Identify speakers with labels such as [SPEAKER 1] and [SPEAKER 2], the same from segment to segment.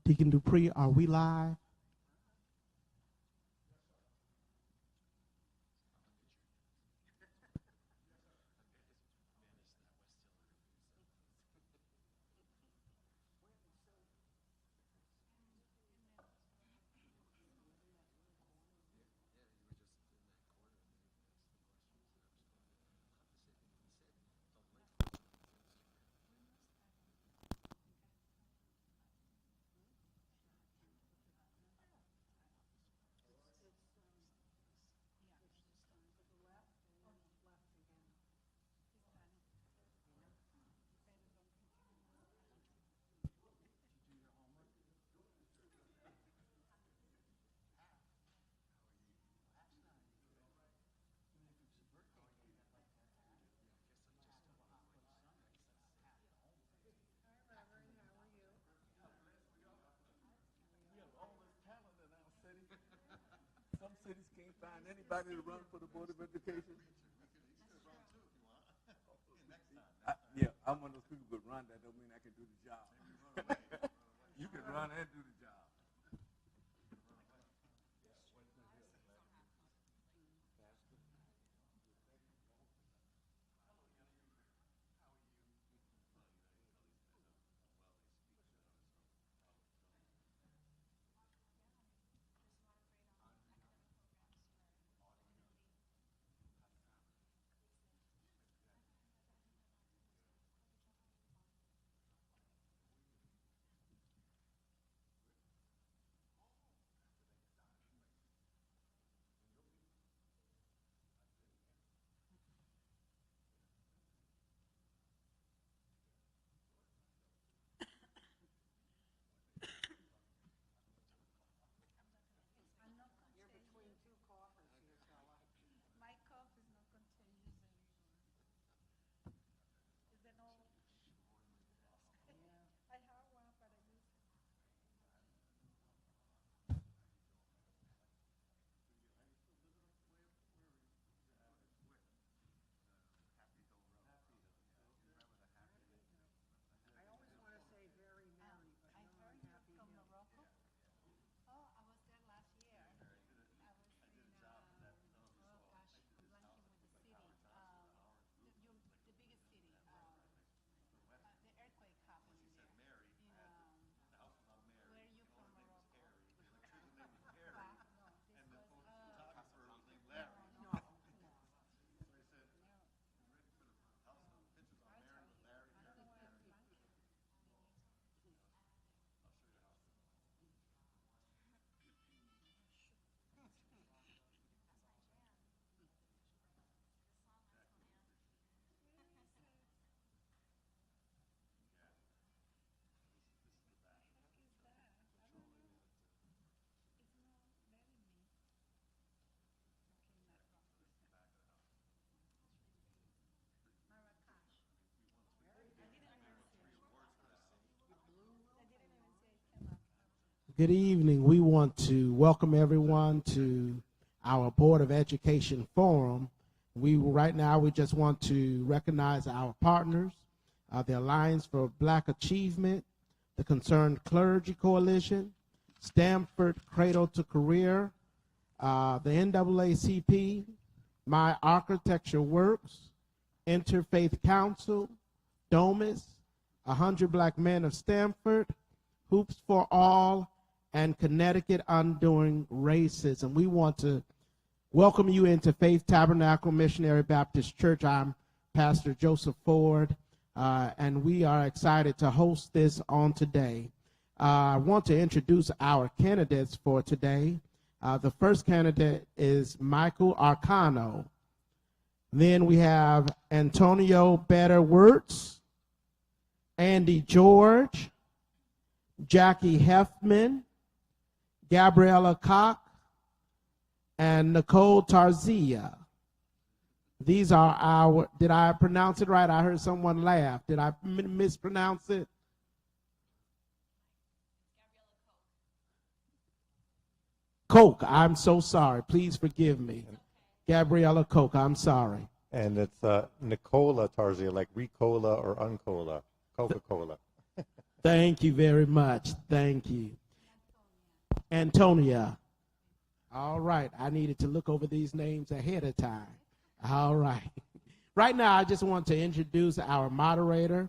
[SPEAKER 1] Deacon Dupree, are we live?
[SPEAKER 2] Some cities can't find anybody to run for the Board of Education. Yeah, I'm one of those people who could run. That don't mean I can do the job. You can run and do the job.
[SPEAKER 1] Good evening. We want to welcome everyone to our Board of Education Forum. Right now, we just want to recognize our partners, the Alliance for Black Achievement, the Concerned Clergy Coalition, Stamford Cradle to Career, the NAACP, My Architecture Works, Interfaith Council, DOMIS, 100 Black Men of Stamford, Hoops for All, and Connecticut Undoing Racism. We want to welcome you into Faith Tabernacle Missionary Baptist Church. I'm Pastor Joseph Ford, and we are excited to host this on today. I want to introduce our candidates for today. The first candidate is Michael Arcano. Then we have Antonio Better-Wirtz, Andy George, Jackie Heffman, Gabriella Koch, and Nicole Tarzia. These are our, did I pronounce it right? I heard someone laugh. Did I mispronounce it? Koch, I'm so sorry. Please forgive me. Gabriella Koch, I'm sorry.
[SPEAKER 3] And it's Nicola Tarzia, like Ricola or Uncola, Coca-Cola.
[SPEAKER 1] Thank you very much. Thank you. Antonia. All right. I needed to look over these names ahead of time. All right. Right now, I just want to introduce our moderator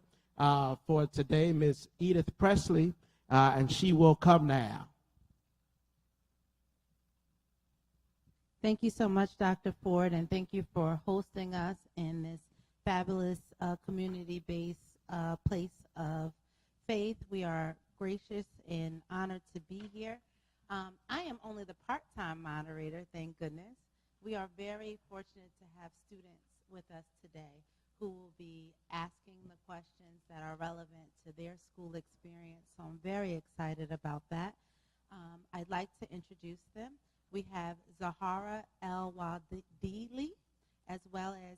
[SPEAKER 1] for today, Ms. Edith Presley, and she will come now.
[SPEAKER 4] Thank you so much, Dr. Ford, and thank you for hosting us in this fabulous community-based place of faith. We are gracious and honored to be here. I am only the part-time moderator, thank goodness. We are very fortunate to have students with us today who will be asking the questions that are relevant to their school experience, so I'm very excited about that. I'd like to introduce them. We have Zahara El Wadili as well as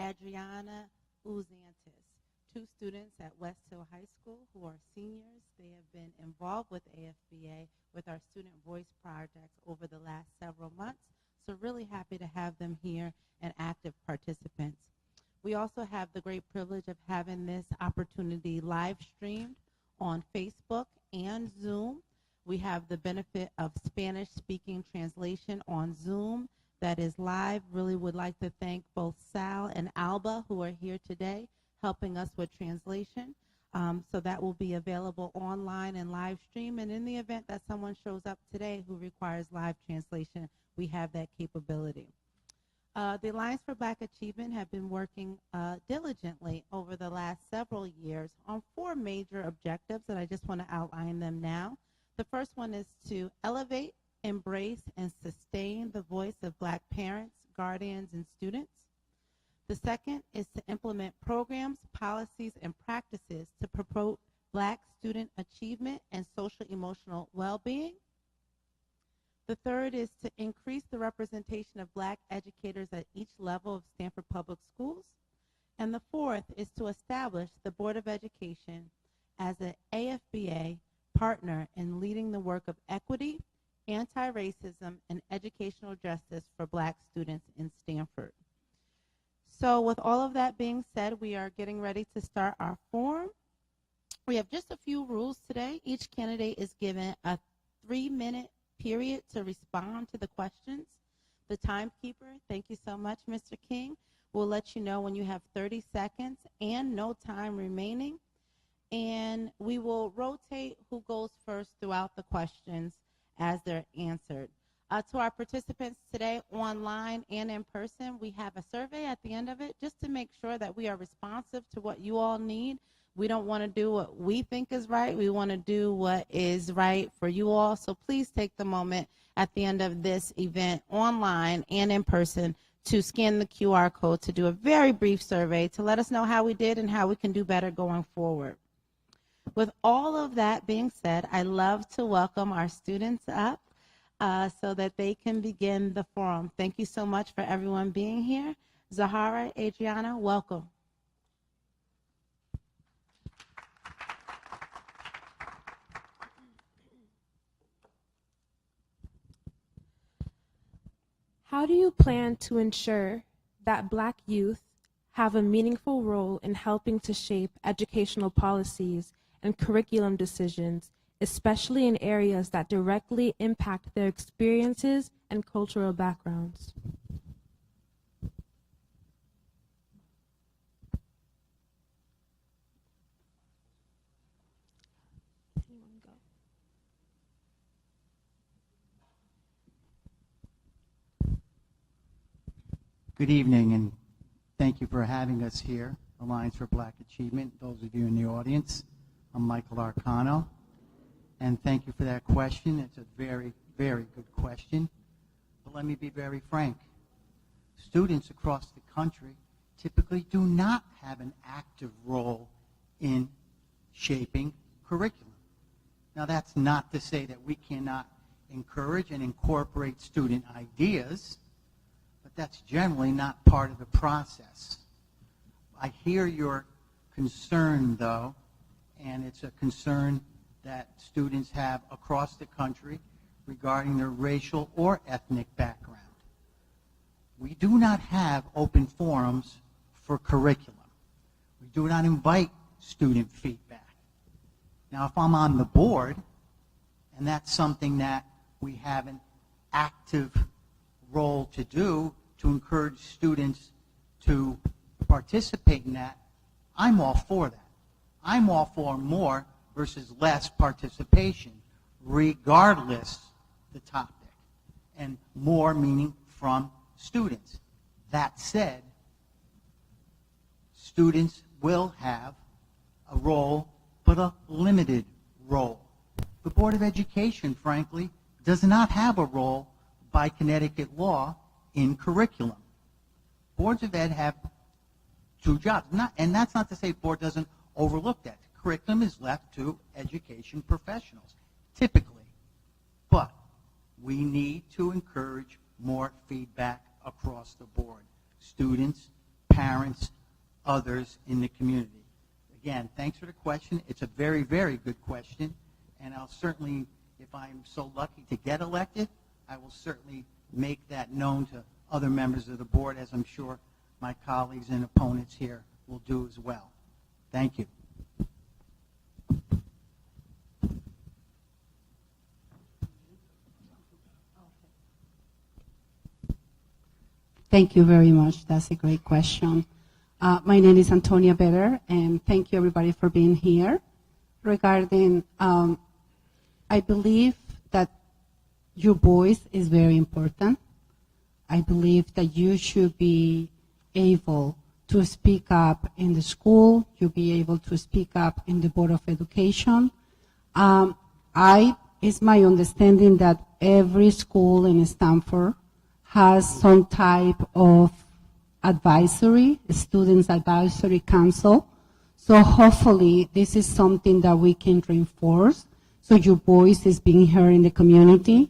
[SPEAKER 4] Adriana Uzantis, two students at West Hill High School who are seniors. They have been involved with AFBA with our Student Voice Project over the last several months, so really happy to have them here and active participants. We also have the great privilege of having this opportunity live streamed on Facebook and Zoom. We have the benefit of Spanish-speaking translation on Zoom that is live. Really would like to thank both Sal and Alba who are here today helping us with translation. So that will be available online and live stream. And in the event that someone shows up today who requires live translation, we have that capability. The Alliance for Black Achievement have been working diligently over the last several years on 4 major objectives, and I just want to outline them now. The first one is to elevate, embrace, and sustain the voice of Black parents, guardians, and students. The second is to implement programs, policies, and practices to promote Black student achievement and social-emotional well-being. The third is to increase the representation of Black educators at each level of Stamford Public Schools. And the fourth is to establish the Board of Education as an AFBA partner in leading the work of equity, anti-racism, and educational justice for Black students in Stamford. So with all of that being said, we are getting ready to start our forum. We have just a few rules today. Each candidate is given a 3-minute period to respond to the questions. The timekeeper, thank you so much, Mr. King, will let you know when you have 30 seconds and no time remaining. And we will rotate who goes first throughout the questions as they're answered. To our participants today online and in person, we have a survey at the end of it just to make sure that we are responsive to what you all need. We don't want to do what we think is right. We want to do what is right for you all. So please take the moment at the end of this event online and in person to scan the QR code to do a very brief survey to let us know how we did and how we can do better going forward. With all of that being said, I love to welcome our students up so that they can begin the forum. Thank you so much for everyone being here. Zahara, Adriana, welcome.
[SPEAKER 5] How do you plan to ensure that Black youth have a meaningful role in helping to shape educational policies and curriculum decisions, especially in areas that directly impact their experiences and cultural backgrounds?
[SPEAKER 6] Good evening, and thank you for having us here, Alliance for Black Achievement. Those of you in the audience, I'm Michael Arcano, and thank you for that question. It's a very, very good question. But let me be very frank. Students across the country typically do not have an active role in shaping curriculum. Now, that's not to say that we cannot encourage and incorporate student ideas, but that's generally not part of the process. I hear your concern, though, and it's a concern that students have across the country regarding their racial or ethnic background. We do not have open forums for curriculum. We do not invite student feedback. Now, if I'm on the board And that's something that we have an active role to do to encourage students to participate in that. I'm all for that. I'm all for more versus less participation, regardless the topic, and more meaning from students. That said, students will have a role, but a limited role. The Board of Education, frankly, does not have a role by Connecticut law in curriculum. Boards of Ed have two jobs, and that's not to say board doesn't overlook that. Curriculum is left to education professionals, typically. But we need to encourage more feedback across the board. Students, parents, others in the community. Again, thanks for the question. It's a very, very good question. And I'll certainly, if I'm so lucky to get elected, I will certainly make that known to other members of the board, as I'm sure my colleagues and opponents here will do as well. Thank you.
[SPEAKER 7] Thank you very much. That's a great question. My name is Antonia Better, and thank you everybody for being here. Regarding, I believe that your voice is very important. I believe that you should be able to speak up in the school, you'll be able to speak up in the Board of Education. It's my understanding that every school in Stamford has some type of advisory, Students Advisory Council. So hopefully this is something that we can reinforce so your voice is being heard in the community.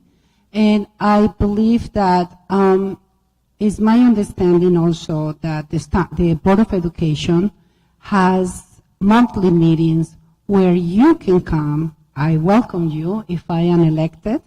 [SPEAKER 7] And I believe that it's my understanding also that the Board of Education has monthly meetings where you can come. I welcome you, if I am elected,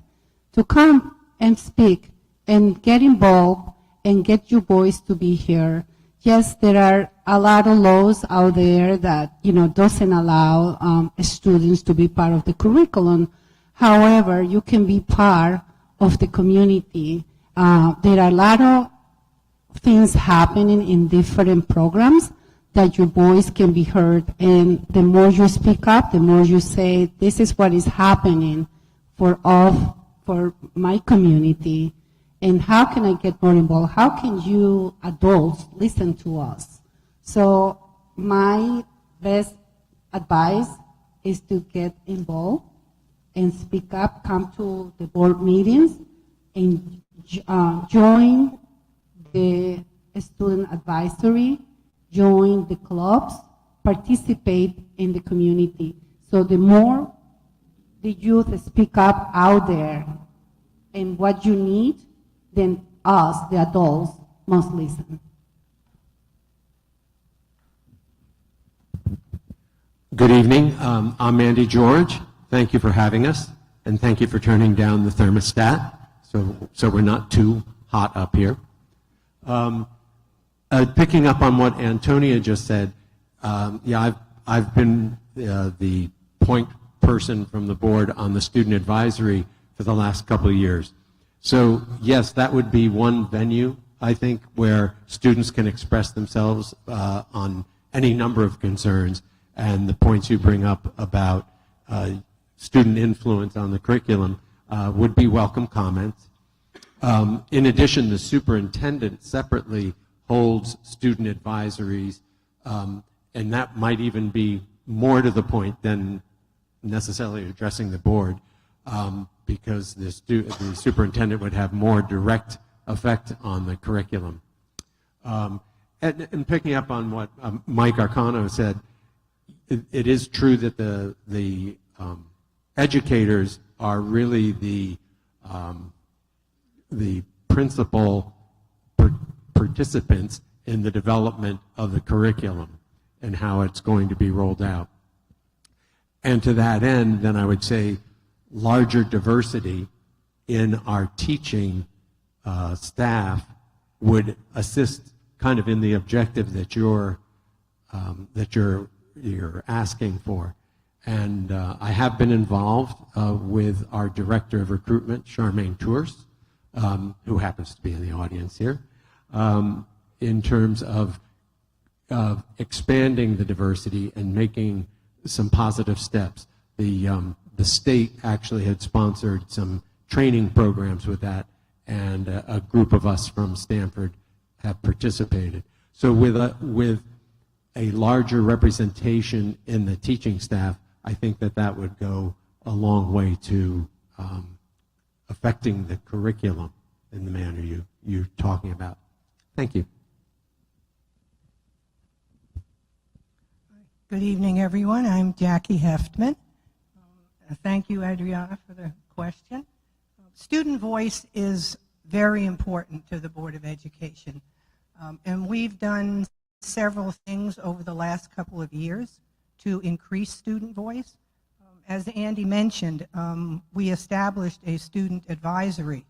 [SPEAKER 7] to come and speak and get involved and get your voice to be heard. Yes, there are a lot of laws out there that, doesn't allow students to be part of the curriculum. However, you can be part of the community. There are a lot of things happening in different programs that your voice can be heard. And the more you speak up, the more you say, this is what is happening for my community. And how can I get more involved? How can you adults listen to us? So my best advice is to get involved and speak up, come to the board meetings, and join the student advisory, join the clubs, participate in the community. So the more the youth speak up out there and what you need, then us, the adults, must listen.
[SPEAKER 8] Good evening. I'm Andy George. Thank you for having us, and thank you for turning down the thermostat so we're not too hot up here. Picking up on what Antonia just said, I've been the point person from the board on the student advisory for the last couple of years. So yes, that would be one venue, I think, where students can express themselves on any number of concerns, and the points you bring up about student influence on the curriculum would be welcome comments. In addition, the superintendent separately holds student advisories, and that might even be more to the point than necessarily addressing the board, because the superintendent would have more direct effect on the curriculum. And picking up on what Mike Arcano said, it is true that the educators are really the principal participants in the development of the curriculum and how it's going to be rolled out. And to that end, then I would say larger diversity in our teaching staff would assist kind of in the objective that you're asking for. And I have been involved with our director of recruitment, Charmaine Tours, who happens to be in the audience here, in terms of expanding the diversity and making some positive steps. The state actually had sponsored some training programs with that, and a group of us from Stamford have participated. So with a larger representation in the teaching staff, I think that would go a long way to affecting the curriculum in the manner you're talking about. Thank you.
[SPEAKER 9] Good evening, everyone. I'm Jackie Heftman. Thank you, Adriana, for the question. Student voice is very important to the Board of Education, and we've done several things over the last couple of years to increase student voice. As Andy mentioned, we established a student advisory,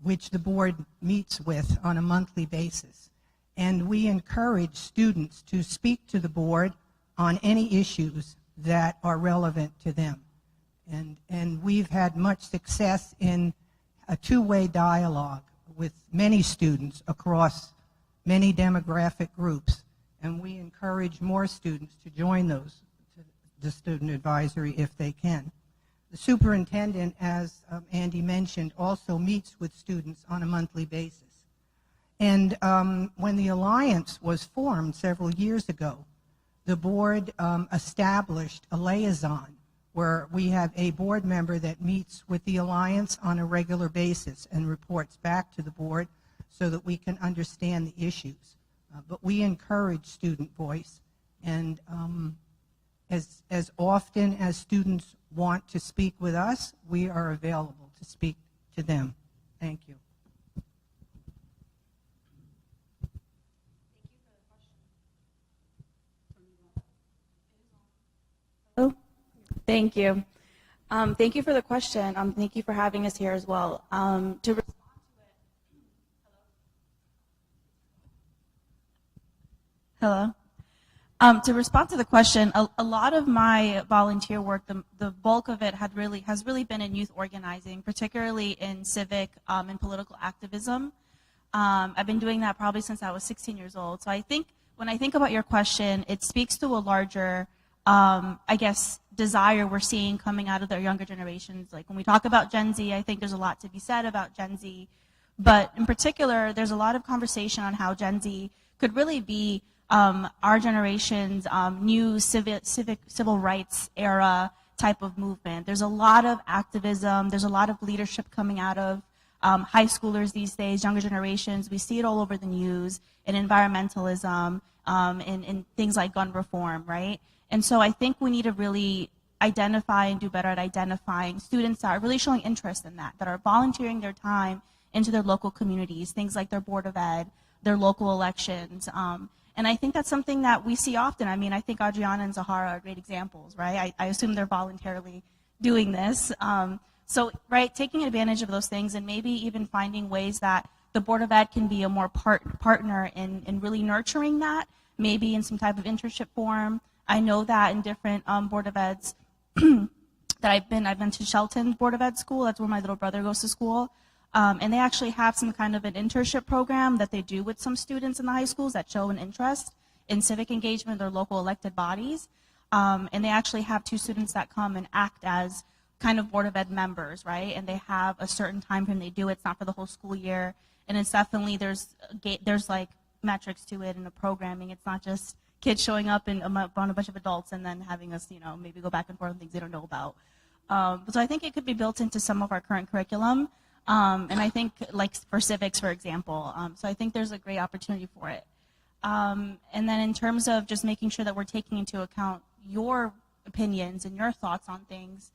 [SPEAKER 9] which the board meets with on a monthly basis, and we encourage students to speak to the board on any issues that are relevant to them. And we've had much success in a two-way dialogue with many students across many demographic groups, and we encourage more students to join the student advisory if they can. The superintendent, as Andy mentioned, also meets with students on a monthly basis. And when the Alliance was formed several years ago, the board established a liaison where we have a board member that meets with the Alliance on a regular basis and reports back to the board so that we can understand the issues. But we encourage student voice, and as often as students want to speak with us, we are available to speak to them. Thank you.
[SPEAKER 10] Oh, thank you. Thank you for the question. Thank you for having us here as well. To respond to it, hello. To respond to the question, a lot of my volunteer work, the bulk of it has really been in youth organizing, particularly in civic and political activism. I've been doing that probably since I was 16 years old. So I think when I think about your question, it speaks to a larger I guess, desire we're seeing coming out of their younger generations. Like when we talk about Gen Z, I think there's a lot to be said about Gen Z. But in particular, there's a lot of conversation on how Gen Z could really be our generation's new civil rights era type of movement. There's a lot of activism. There's a lot of leadership coming out of high schoolers these days, younger generations. We see it all over the news in environmentalism, in things like gun reform, right? And so I think we need to really identify and do better at identifying students that are really showing interest in that are volunteering their time into their local communities, things like their Board of Ed, their local elections. And I think that's something that we see often. I mean, I think Adriana and Zahara are great examples, right? I assume they're voluntarily doing this. So, right, taking advantage of those things and maybe even finding ways that the Board of Ed can be a more partner in really nurturing that, maybe in some type of internship form. I know that in different Board of Eds that I've been to Shelton Board of Ed school. That's where my little brother goes to school. And they actually have some kind of an internship program that they do with some students in the high schools that show an interest in civic engagement or local elected bodies. And they actually have 2 students that come and act as kind of Board of Ed members, right? And they have a certain time frame they do it. It's not for the whole school year. And it's definitely, there's like metrics to it in the programming. It's not just kids showing up and around a bunch of adults and then having us, maybe go back and forth on things they don't know about. So I think it could be built into some of our current curriculum. And I think, like for civics, for example. So I think there's a great opportunity for it. And then in terms of just making sure that we're taking into account your opinions and your thoughts on things,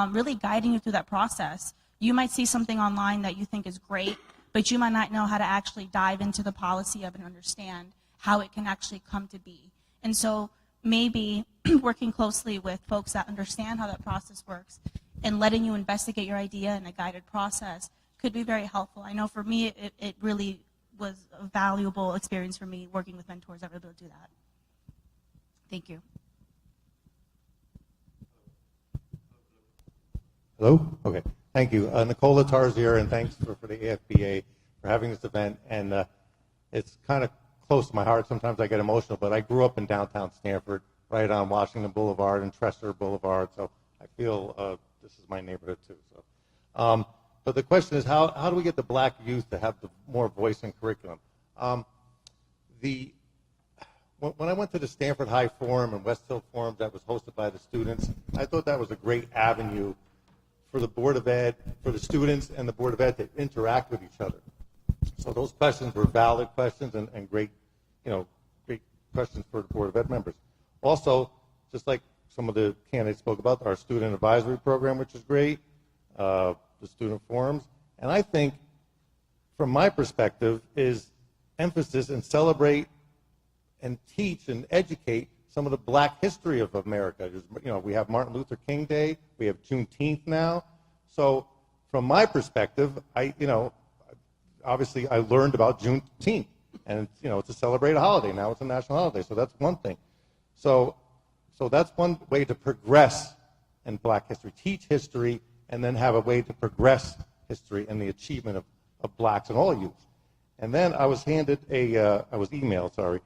[SPEAKER 10] really guiding you through that process. You might see something online that you think is great, but you might not know how to actually dive into the policy of it and understand how it can actually come to be. And so maybe working closely with folks that understand how that process works and letting you investigate your idea in a guided process could be very helpful. I know for me, it really was a valuable experience for me working with mentors that were able to do that. Thank you.
[SPEAKER 3] Hello? Okay. Thank you. Nicola Tarzier, and thanks for the AFBA for having this event. And it's kind of close to my heart. Sometimes I get emotional, but I grew up in downtown Stamford, right on Washington Boulevard and Tresser Boulevard, so I feel this is my neighborhood too. So, but the question is, how do we get the black youth to have more voice in curriculum? When I went to the Stanford High Forum and West Hill Forum that was hosted by the students, I thought that was a great avenue for the Board of Ed, for the students and the Board of Ed to interact with each other. So those questions were valid questions and great, great questions for the Board of Ed members. Also, just like some of the candidates spoke about, our student advisory program, which is great, the student forums, and I think, from my perspective, is emphasis and celebrate and teach and educate some of the black history of America. We have Martin Luther King Day, we have Juneteenth now. So from my perspective, obviously I learned about Juneteenth, and it's a celebrated holiday. Now it's a national holiday, so that's one thing. So that's one way to progress in black history. Teach history and then have a way to progress history and the achievement of blacks and all youth. And then I was handed emailed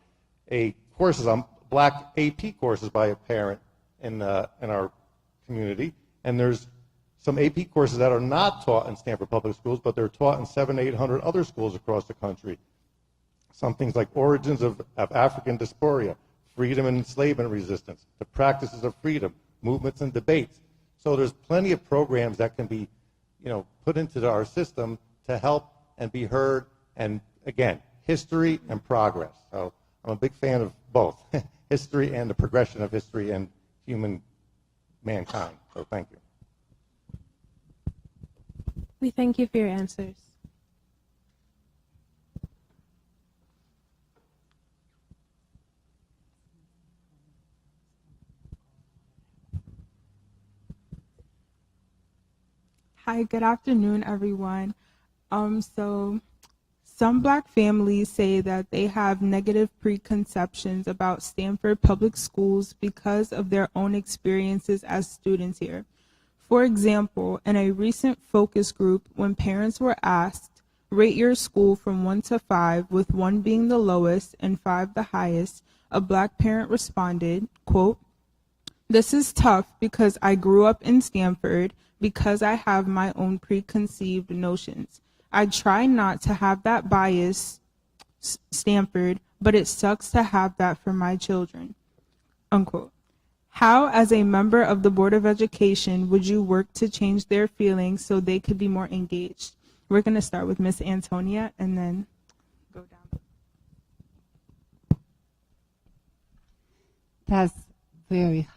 [SPEAKER 3] courses on black AP courses by a parent in our community. And there's some AP courses that are not taught in Stanford Public Schools, but they're taught in 700 to 800 other schools across the country. Some things like origins of African diaspora, freedom and enslavement resistance, the practices of freedom, movements and debates. So there's plenty of programs that can be, put into our system to help and be heard. And again, history and progress. So I'm a big fan of both history and the progression of history and mankind. So thank you.
[SPEAKER 5] We thank you for your answers.
[SPEAKER 11] Hi, good afternoon, everyone. So some black families say that they have negative preconceptions about Stanford Public Schools because of their own experiences as students here. For example, in a recent focus group, when parents were asked, rate your school from 1 to 5, with 1 being the lowest and 5 the highest, a black parent responded, quote, "This is tough because I grew up in Stanford, because I have my own preconceived notions. I try not to have that bias, Stanford, but it sucks to have that for my children," unquote. How, as a member of the Board of Education, would you work to change their feelings so they could be more engaged? We're going to start with Miss Antonia and then go down.
[SPEAKER 7] That's very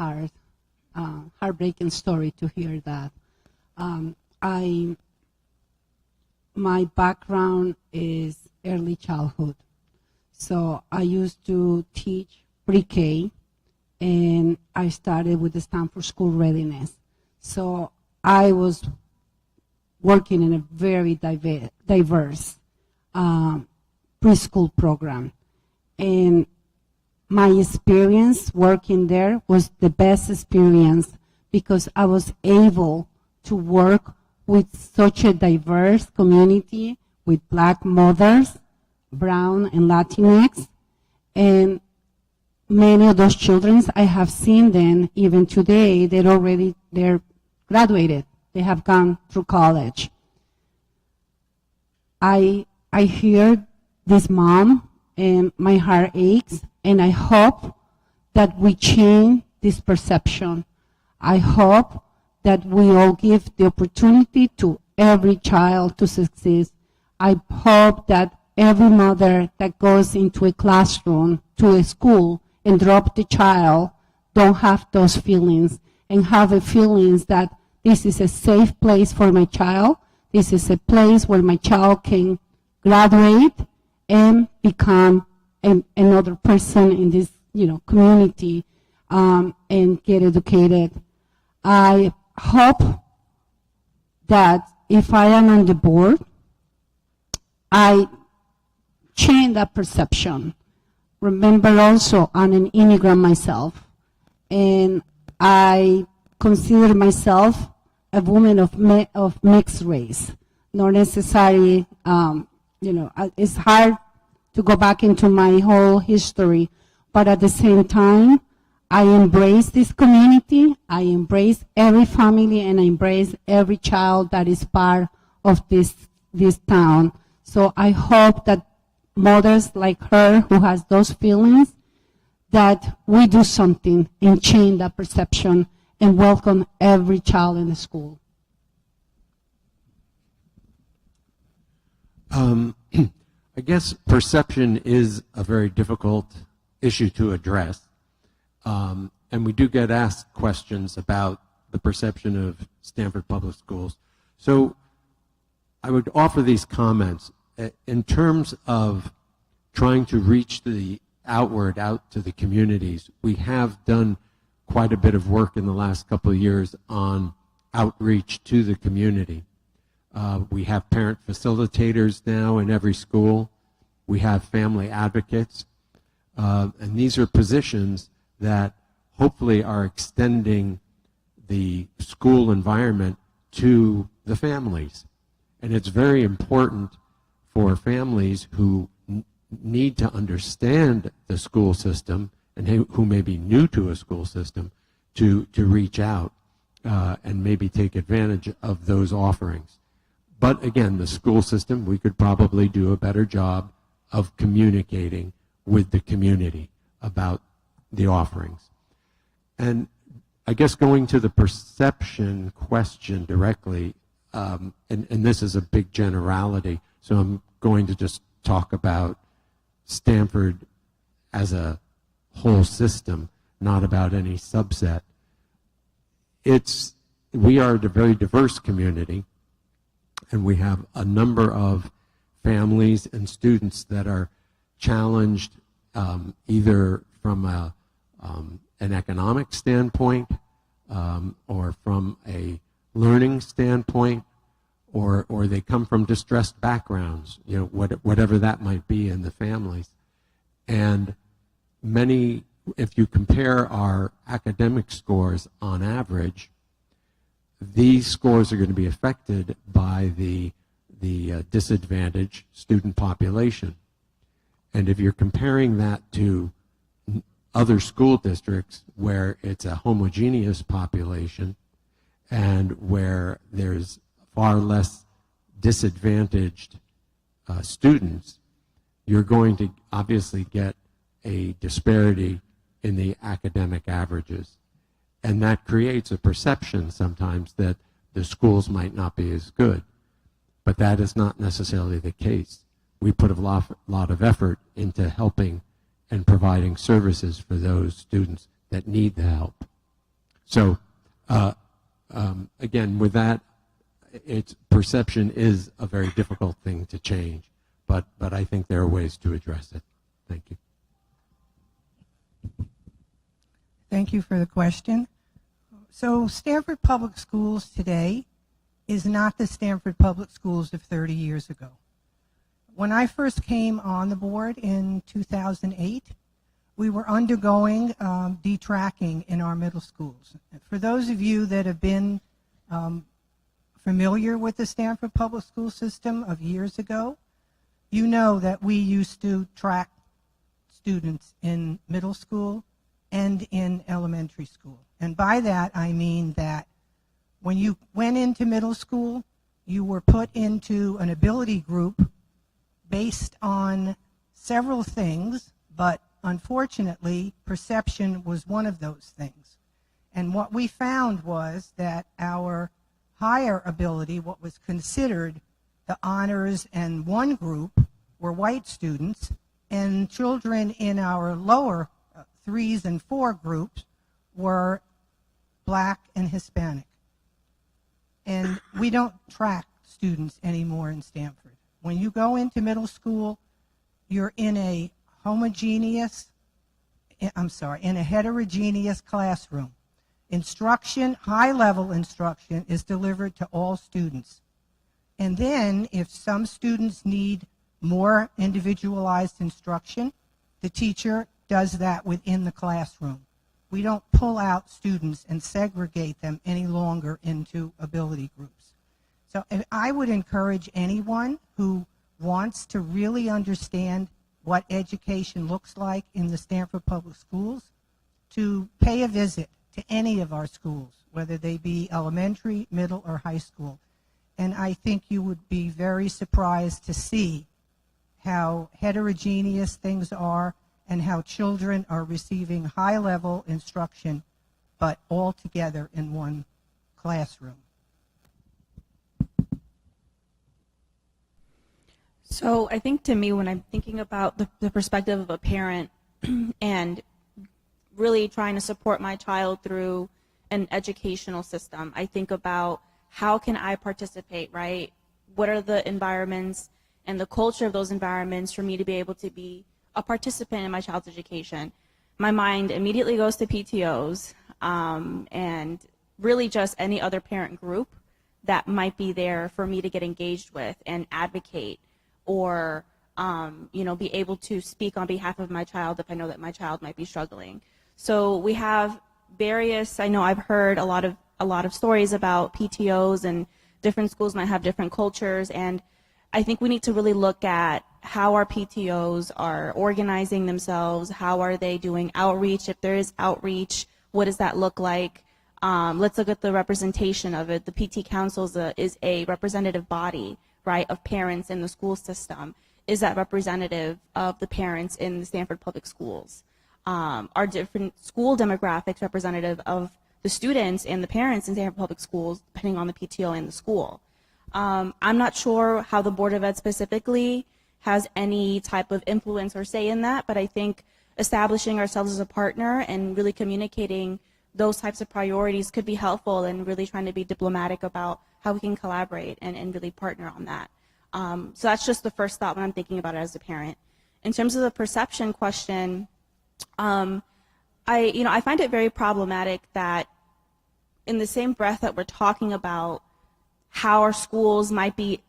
[SPEAKER 7] heartbreaking story to hear that. My background is early childhood. So I used to teach pre-K, and I started with the Stamford School Readiness. So I was working in a very diverse preschool program. And my experience working there was the best experience because I was able to work with such a diverse community, with black mothers, brown and Latinx, and many of those children, I have seen them even today, they're graduated, they have gone through college. I hear this mom and my heart aches, and I hope that we change this perception. I hope that we all give the opportunity to every child to succeed. I hope that every mother that goes into a classroom, to a school, and drop the child, don't have those feelings, and have a feelings that this is a safe place for my child, this is a place where my child can graduate and become another person in this community, and get educated. I hope that if I am on the board, I change that perception. Remember also, I'm an immigrant myself, and I consider myself a woman of mixed race, not necessarily, it's hard to go back into my whole history, but at the same time, I embrace this community, I embrace every family, and I embrace every child that is part of this town. So I hope that mothers like her who has those feelings, that we do something and change that perception and welcome every child in the school.
[SPEAKER 8] I guess perception is a very difficult issue to address. And we do get asked questions about the perception of Stamford Public Schools. So I would offer these comments. In terms of trying to reach out to the communities, we have done quite a bit of work in the last couple of years on outreach to the community. We have parent facilitators now in every school. We have family advocates. And these are positions that hopefully are extending the school environment to the families. And it's very important for families who need to understand the school system and who may be new to a school system to reach out and maybe take advantage of those offerings. But again, the school system, we could probably do a better job of communicating with the community about the offerings. And I guess going to the perception question directly, and this is a big generality, so I'm going to just talk about Stamford as a whole system, not about any subset. We are a very diverse community, and we have a number of families and students that are challenged either from an economic standpoint or from a learning standpoint, or they come from distressed backgrounds, whatever that might be in the families. And many, if you compare our academic scores on average, these scores are going to be affected by the disadvantaged student population. And if you're comparing that to other school districts where it's a homogeneous population and where there's far less disadvantaged students, you're going to obviously get a disparity in the academic averages. And that creates a perception sometimes that the schools might not be as good. But that is not necessarily the case. We put a lot of effort into helping and providing services for those students that need the help. So again, with that, perception is a very difficult thing to change, but I think there are ways to address it. Thank you.
[SPEAKER 9] Thank you for the question. So Stamford Public Schools today is not the Stamford Public Schools of 30 years ago. When I first came on the board in 2008, we were undergoing detracking in our middle schools. For those of you that have been familiar with the Stamford Public School system of years ago, you know that we used to track students in middle school and in elementary school. And by that, I mean that when you went into middle school, you were put into an ability group based on several things, but unfortunately, perception was one of those things. And what we found was that our higher ability, what was considered the honors and one group, were white students, and children in our lower 3s and 4 groups were black and Hispanic. And we don't track students anymore in Stamford. When you go into middle school, you're in a heterogeneous classroom. Instruction, high-level instruction, is delivered to all students. And then, if some students need more individualized instruction, the teacher does that within the classroom. we don't pull out students and segregate them any longer into ability groups. So I would encourage anyone who wants to really understand what education looks like in the Stamford Public Schools to pay a visit to any of our schools, whether they be elementary, middle, or high school. And I think you would be very surprised to see how heterogeneous things are and how children are receiving high-level instruction, but all together in one classroom.
[SPEAKER 10] So I think to me, when I'm thinking about the perspective of a parent and really trying to support my child through an educational system, I think about how can I participate, right? What are the environments and the culture of those environments for me to be able to be a participant in my child's education? My mind immediately goes to PTOs and really just any other parent group that might be there for me to get engaged with and advocate, or be able to speak on behalf of my child if I know that my child might be struggling. So we have various, I know I've heard a lot of stories about PTOs, and different schools might have different cultures, and I think we need to really look at how our PTOs are organizing themselves, how are they doing outreach, if there is outreach, what does that look like? Let's look at the representation of it. The PT Council is a representative body, right, of parents in the school system. Is that representative of the parents in the Stamford Public Schools? Are different school demographics representative of the students and the parents in Stamford Public Schools, depending on the PTO and the school? I'm not sure how the Board of Ed specifically has any type of influence or say in that, but I think establishing ourselves as a partner and really communicating those types of priorities could be helpful, and really trying to be diplomatic about how we can collaborate and really partner on that. So that's just the first thought when I'm thinking about it as a parent. In terms of the perception question, I find it very problematic that in the same breath that we're talking about how our schools might be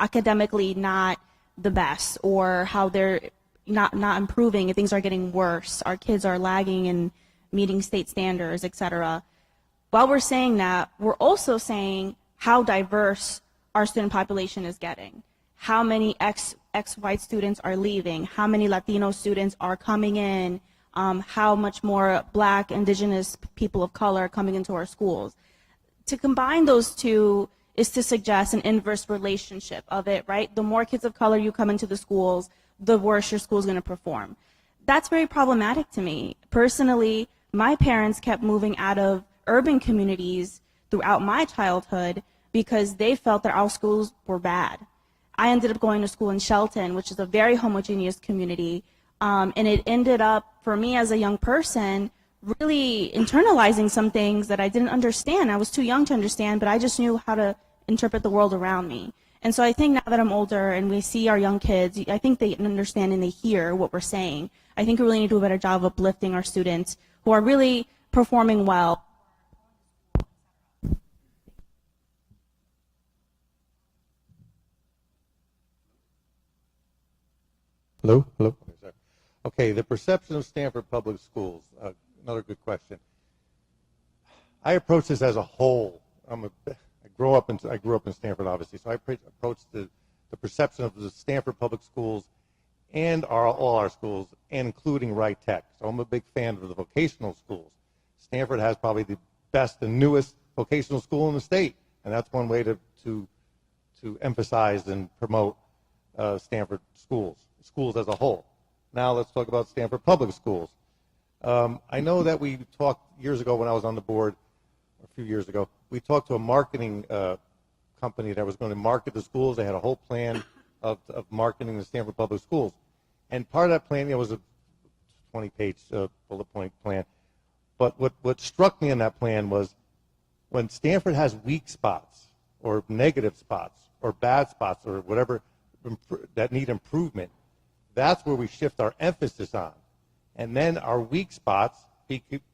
[SPEAKER 10] academically not the best, or how they're not improving and things are getting worse, our kids are lagging in meeting state standards, etc. While we're saying that, we're also saying how diverse our student population is getting. How many ex-white students are leaving, how many Latino students are coming in, how much more Black, Indigenous, people of color are coming into our schools. To combine those two is to suggest an inverse relationship of it, right? The more kids of color you come into the schools, the worse your school's going to perform. That's very problematic to me. Personally, my parents kept moving out of urban communities throughout my childhood because they felt that our schools were bad. I ended up going to school in Shelton, which is a very homogeneous community, and it ended up, for me as a young person, really internalizing some things that I didn't understand. I was too young to understand, but I just knew how to interpret the world around me. And so I think now that I'm older and we see our young kids, I think they understand and they hear what we're saying. I think we really need to do a better job of uplifting our students who are really performing well.
[SPEAKER 3] Hello? Hello? Okay, the perception of Stamford Public Schools, another good question. I approach this as a whole. I grew up in Stamford, obviously, so I approach the perception of the Stamford Public Schools and all our schools, and including Wright Tech. So I'm a big fan of the vocational schools. Stamford has probably the best and newest vocational school in the state, and that's one way to emphasize and promote Stamford schools as a whole. Now let's talk about Stamford Public Schools. I know that we talked years ago when I was on the board, a few years ago, we talked to a marketing company that was going to market the schools. They had a whole plan of marketing the Stamford Public Schools. And part of that plan, it was a 20-page bullet point plan. But what struck me in that plan was when Stamford has weak spots or negative spots or bad spots or whatever that need improvement, that's where we shift our emphasis on. And then our weak spots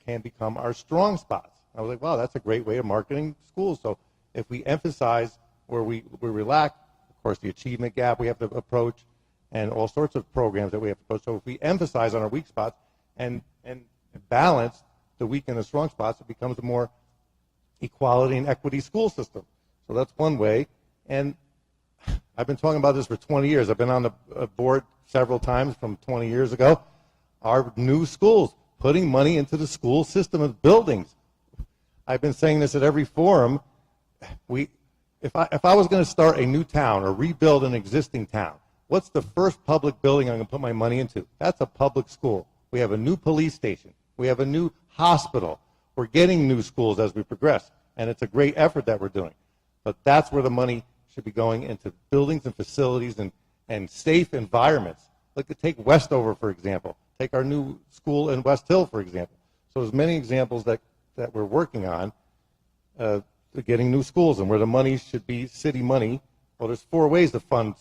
[SPEAKER 3] can become our strong spots. I was like, wow, that's a great way of marketing schools. So if we emphasize where we lack, of course, the achievement gap we have to approach, and all sorts of programs that we have to approach. So if we emphasize on our weak spots and balance the weak and the strong spots, it becomes a more equality and equity school system. So that's one way. And I've been talking about this for 20 years. I've been on the board several times from 20 years ago. Our new schools, putting money into the school system of buildings. I've been saying this at every forum. If I was going to start a new town or rebuild an existing town, what's the first public building I'm going to put my money into? That's a public school. We have a new police station. We have a new hospital. We're getting new schools as we progress, and it's a great effort that we're doing. But that's where the money should be going, into buildings and facilities and safe environments. Take Westover, for example. Take our new school in West Hill, for example. So there's many examples that we're working on getting new schools, and where the money should be city money. Well, there's 4 ways to fund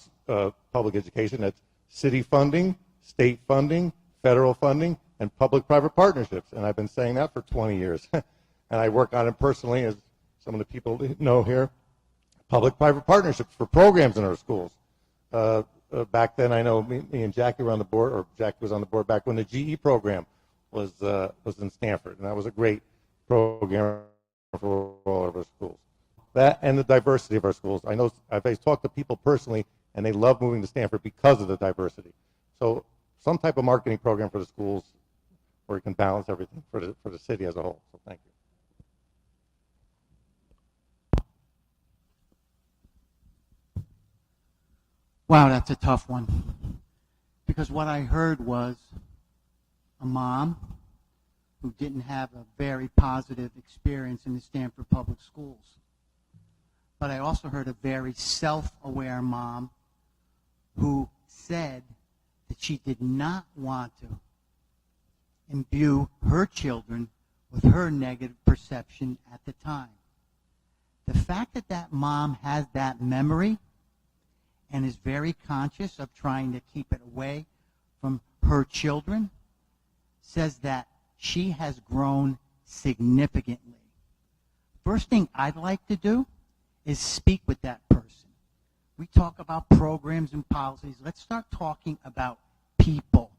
[SPEAKER 3] public education. That's city funding, state funding, federal funding, and public-private partnerships. And I've been saying that for 20 years. And I work on it personally, as some of the people know here. Public-private partnerships for programs in our schools. Back then, I know me and Jackie were on the board, or Jackie was on the board back when the GE program was in Stamford, and that was a great program for all of our schools. That and the diversity of our schools. I know I've talked to people personally, and they love moving to Stamford because of the diversity. So some type of marketing program for the schools where we can balance everything for the city as a whole. So thank you.
[SPEAKER 6] Wow, that's a tough one. Because what I heard was a mom who didn't have a very positive experience in the Stamford Public Schools. But I also heard a very self-aware mom who said that she did not want to imbue her children with her negative perception at the time. The fact that that mom has that memory and is very conscious of trying to keep it away from her children says that she has grown significantly. First thing I'd like to do is speak with that person. We talk about programs and policies. Let's start talking about people.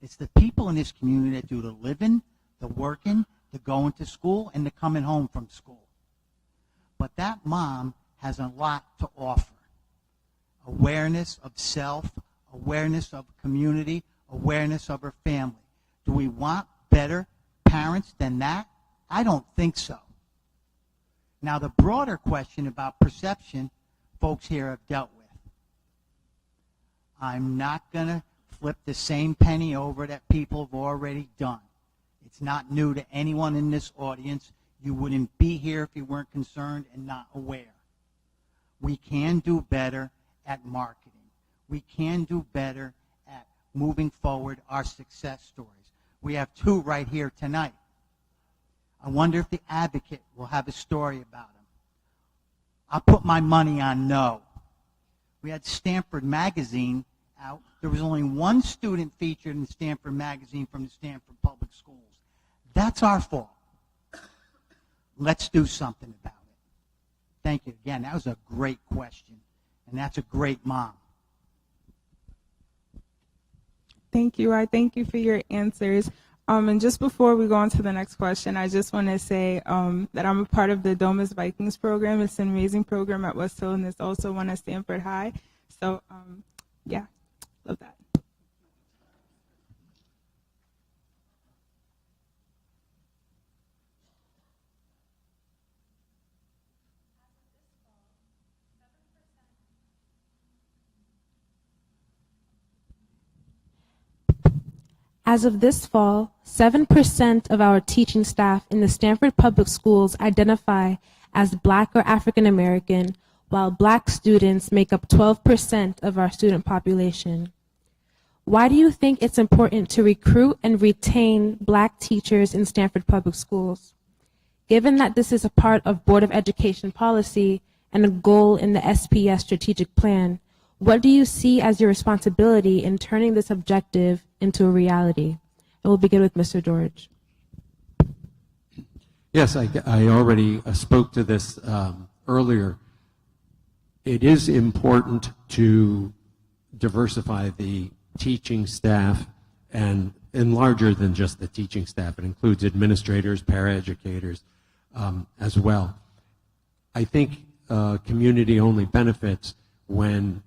[SPEAKER 6] It's the people in this community that do the living, the working, the going to school, and the coming home from school. But that mom has a lot to offer. Awareness of self, awareness of community, awareness of her family. Do we want better parents than that? I don't think so. Now, the broader question about perception, folks here have dealt with. I'm not going to flip the same penny over that people have already done. It's not new to anyone in this audience. You wouldn't be here if you weren't concerned and not aware. We can do better at marketing. We can do better at moving forward our success stories. We have 2 right here tonight. I wonder if the Advocate will have a story about them. I'll put my money on no. We had Stanford Magazine out. There was only 1 student featured in Stanford Magazine from the Stanford Public Schools. That's our fault. Let's do something about it. Thank you. Again, that was a great question, and that's a great mom.
[SPEAKER 11] Thank you. I thank you for your answers. And just before we go on to the next question, I just want to say that I'm a part of the Domus Vikings program. It's an amazing program at West Hill, and it's also one at Stamford High. So, yeah, love that.
[SPEAKER 5] As of this fall, 7% of our teaching staff in the Stamford Public Schools identify as Black or African American, while Black students make up 12% of our student population. Why do you think it's important to recruit and retain Black teachers in Stamford Public Schools? Given that this is a part of Board of Education policy and a goal in the SPS strategic plan, what do you see as your responsibility in turning this objective into a reality? And we'll begin with Mr. George.
[SPEAKER 8] Yes, I already spoke to this earlier. It is important to diversify the teaching staff and and larger than just the teaching staff. It includes administrators, paraeducators as well. I think community only benefits when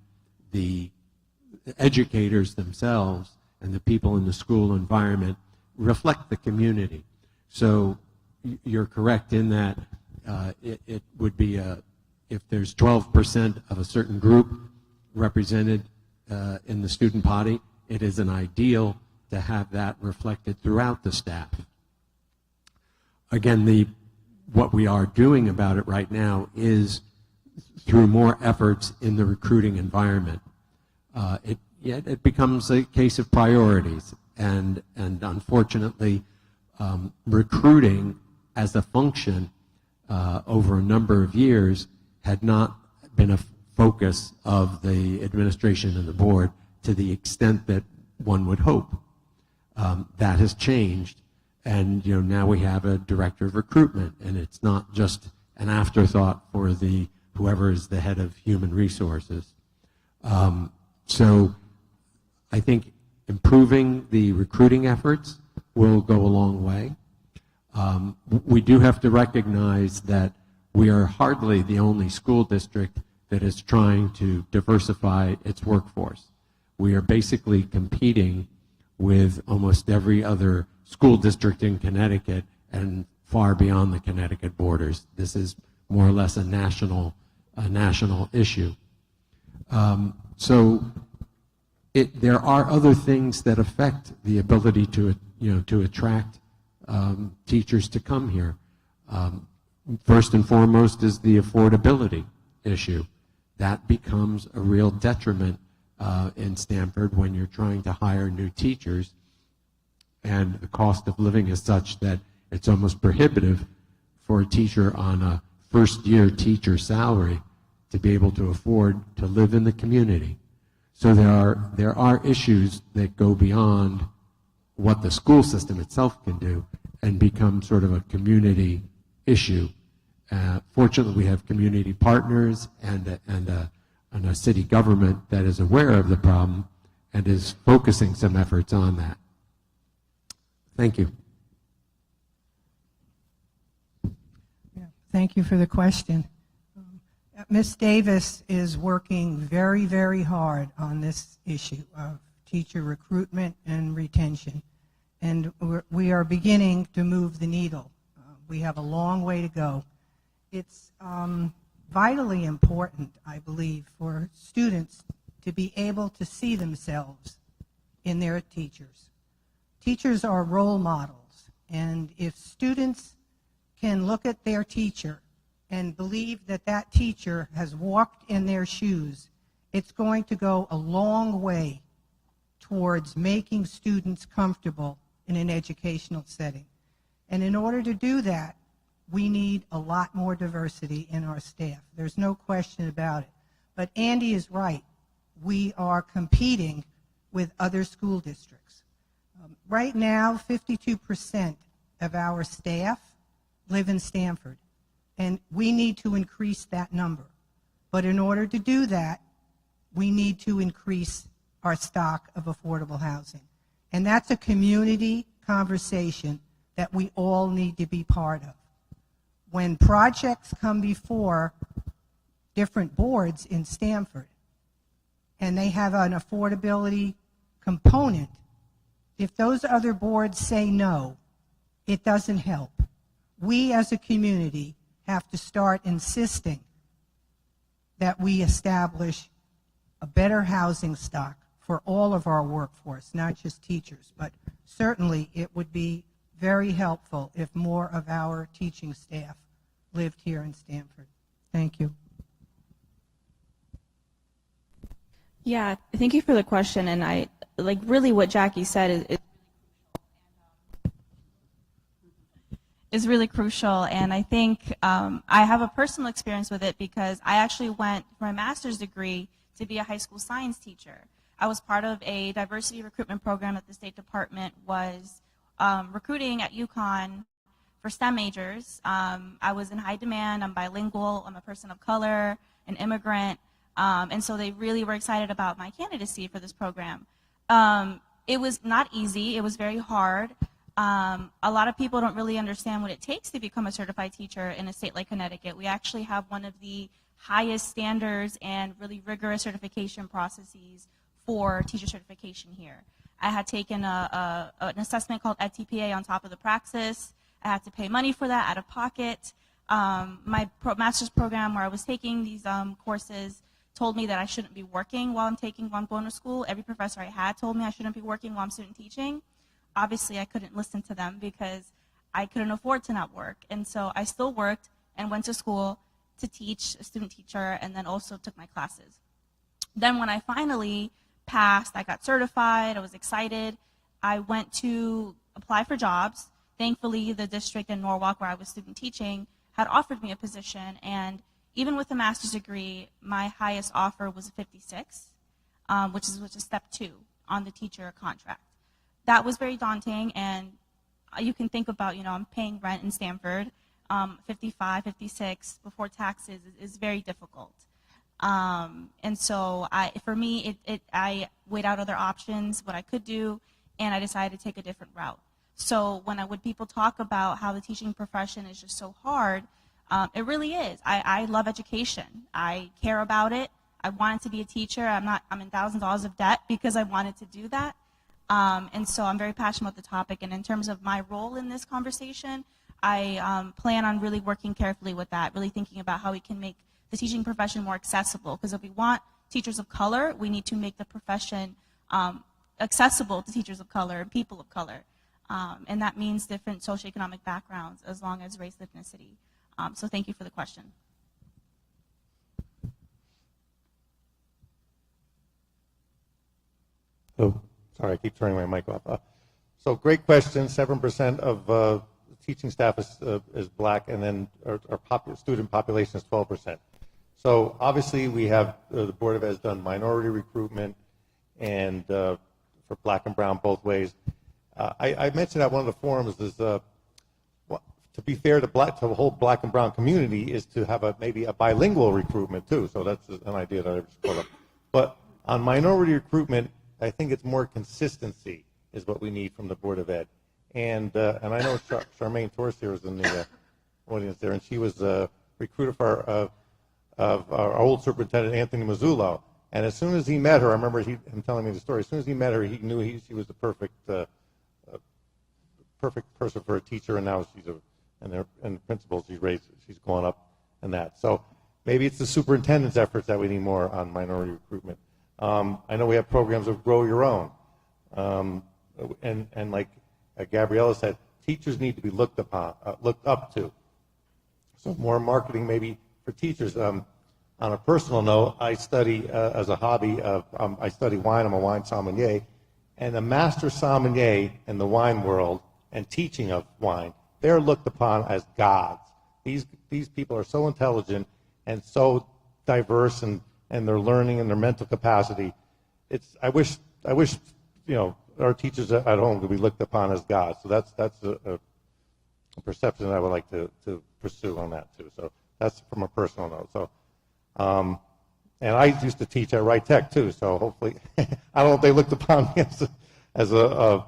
[SPEAKER 8] the educators themselves and the people in the school environment reflect the community. So you're correct in that it would be if there's 12% of a certain group represented in the student body, it is an ideal to have that reflected throughout the staff. Again, what we are doing about it right now is through more efforts in the recruiting environment. It becomes a case of priorities, and unfortunately, recruiting as a function over a number of years had not been a focus of the administration and the board to the extent that one would hope. That has changed, and now we have a director of recruitment, and it's not just an afterthought for whoever is the head of human resources. So I think improving the recruiting efforts will go a long way. We do have to recognize that we are hardly the only school district that is trying to diversify its workforce. We are basically competing with almost every other school district in Connecticut and far beyond the Connecticut borders. This is more or less a national issue. So there are other things that affect the ability to attract teachers to come here. First and foremost is the affordability issue. That becomes a real detriment in Stamford when you're trying to hire new teachers, and the cost of living is such that it's almost prohibitive for a teacher on a first-year teacher salary to be able to afford to live in the community. So there are issues that go beyond what the school system itself can do and become sort of a community issue. Fortunately, we have community partners and a city government that is aware of the problem and is focusing some efforts on that. Thank you.
[SPEAKER 9] Yeah, thank you for the question. Ms. Davis is working very, very hard on this issue of teacher recruitment and retention, and we are beginning to move the needle. We have a long way to go. It's vitally important, I believe, for students to be able to see themselves in their teachers. Teachers are role models, and if students can look at their teacher and believe that that teacher has walked in their shoes, it's going to go a long way towards making students comfortable in an educational setting. And in order to do that, we need a lot more diversity in our staff. There's no question about it. But Andy is right. We are competing with other school districts. Right now, 52% of our staff live in Stamford, and we need to increase that number. But in order to do that, we need to increase our stock of affordable housing. And that's a community conversation that we all need to be part of. When projects come before different boards in Stamford and they have an affordability component, if those other boards say no, it doesn't help. We as a community have to start insisting that we establish a better housing stock for all of our workforce, not just teachers, but certainly it would be very helpful if more of our teaching staff lived here in Stamford. Thank you.
[SPEAKER 10] Yeah, thank you for the question, and I like really what Jackie said is really crucial, and I think I have a personal experience with it because I actually went for my master's degree to be a high school science teacher. I was part of a diversity recruitment program that the State Department was recruiting at UConn for STEM majors. I was in high demand, I'm bilingual, I'm a person of color, an immigrant, and so they really were excited about my candidacy for this program. It was not easy. It was very hard. A lot of people don't really understand what it takes to become a certified teacher in a state like Connecticut. We actually have one of the highest standards and really rigorous certification processes for teacher certification here. I had taken an assessment called EdTPA on top of the praxis. I had to pay money for that out of pocket. My master's program where I was taking these courses told me that I shouldn't be working while I'm going to school. Every professor I had told me I shouldn't be working while I'm student teaching. Obviously, I couldn't listen to them because I couldn't afford to not work. And so I still worked and went to school to teach, a student teacher, and then also took my classes. Then when I finally passed, I got certified, I was excited. I went to apply for jobs. Thankfully, the district in Norwalk where I was student teaching had offered me a position, and even with a master's degree, my highest offer was 56, which is step 2 on the teacher contract. That was very daunting, and you can think about, I'm paying rent in Stamford, 55, 56 before taxes is very difficult. And so for me, I weighed out other options, what I could do, and I decided to take a different route. So when people talk about how the teaching profession is just so hard, it really is. I love education. I care about it. I wanted to be a teacher. I'm in $1,000s of debt because I wanted to do that. And so I'm very passionate about the topic. And in terms of my role in this conversation, I plan on really working carefully with that, really thinking about how we can make the teaching profession more accessible. Because if we want teachers of color, we need to make the profession accessible to teachers of color and people of color. And that means different socioeconomic backgrounds as long as race and ethnicity. So thank you for the question.
[SPEAKER 3] Oh, sorry, I keep turning my mic off. So great question. 7% of teaching staff is black, and then our student population is 12%. So obviously we have, the Board of Ed has done minority recruitment and for black and brown both ways. I mentioned at one of the forums is to be fair to the whole black and brown community is to have maybe a bilingual recruitment too. So that's an idea that I just brought up. But on minority recruitment, I think it's more consistency is what we need from the Board of Ed. And I know Charmaine Torsier was in the audience there, and she was a recruiter for our old superintendent, Anthony Mazzullo. And as soon as he met her, I remember him telling me the story, as soon as he met her, he knew she was the perfect person for a teacher, and now she's and the principals she's going up and that. So maybe it's the superintendent's efforts that we need more on minority recruitment. I know we have programs of Grow Your Own. And like Gabriella said, teachers need to be looked up to. So more marketing maybe for teachers. On a personal note, I study as a hobby, I study wine. I'm a wine sommelier. And a master sommelier in the wine world and teaching of wine, they're looked upon as gods. These people are so intelligent and so diverse and their learning and their mental capacity. I wish our teachers at home could be looked upon as gods. So that's a perception that I would like to pursue on that too. So that's from a personal note. So and I used to teach at Wright Tech too. So hopefully, I don't know if they looked upon me as a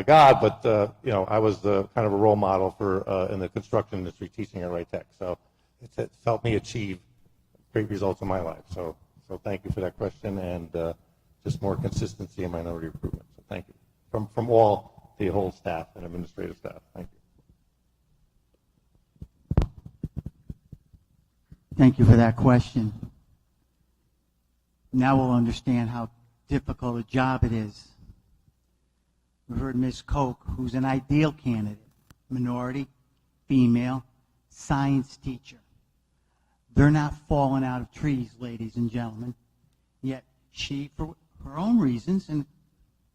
[SPEAKER 3] god, but I was kind of a role model for in the construction industry teaching at Wright Tech. So it's helped me achieve great results in my life. So thank you for that question, and just more consistency in minority recruitment. So thank you from all the whole staff and administrative staff. Thank you.
[SPEAKER 6] Thank you for that question. Now we'll understand how difficult a job it is. We heard Ms. Koch, who's an ideal candidate, minority, female, science teacher. They're not falling out of trees, ladies and gentlemen. Yet she, for her own reasons, and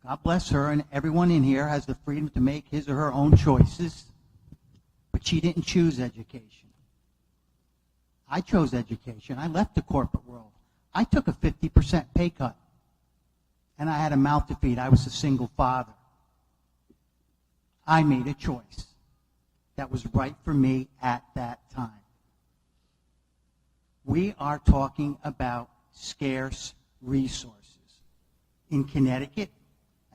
[SPEAKER 6] God bless her, and everyone in here has the freedom to make his or her own choices, but she didn't choose education. I chose education. I left the corporate world. I took a 50% pay cut, and I had a mouth to feed. I was a single father. I made a choice that was right for me at that time. We are talking about scarce resources. In Connecticut,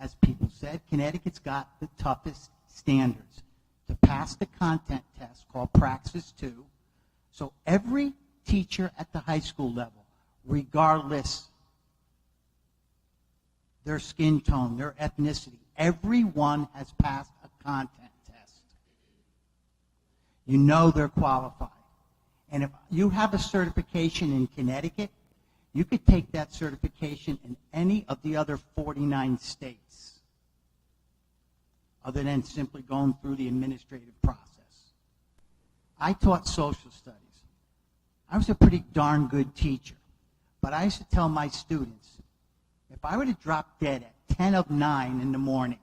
[SPEAKER 6] as people said, Connecticut's got the toughest standards to pass the content test called Praxis 2. So every teacher at the high school level, regardless their skin tone, their ethnicity, everyone has passed a content test. You know they're qualified. And if you have a certification in Connecticut, you could take that certification in any of the other 49 states, other than simply going through the administrative process. I taught social studies. I was a pretty darn good teacher. But I used to tell my students, if I were to drop dead at 10 of 9 in the morning,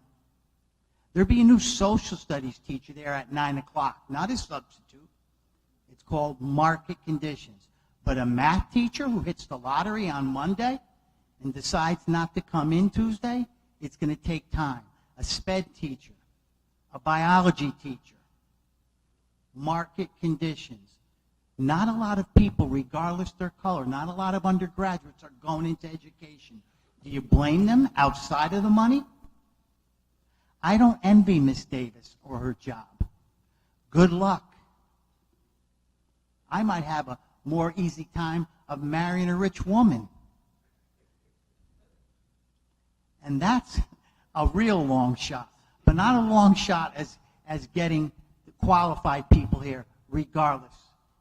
[SPEAKER 6] there'd be a new social studies teacher there at 9 o'clock, not a substitute. It's called market conditions. But a math teacher who hits the lottery on Monday and decides not to come in Tuesday, it's going to take time. A SPED teacher, a biology teacher, market conditions. Not a lot of people, regardless their color, not a lot of undergraduates are going into education. Do you blame them outside of the money? I don't envy Miss Davis or her job. Good luck. I might have a more easy time of marrying a rich woman. And that's a real long shot, but not a long shot as getting qualified people here, regardless.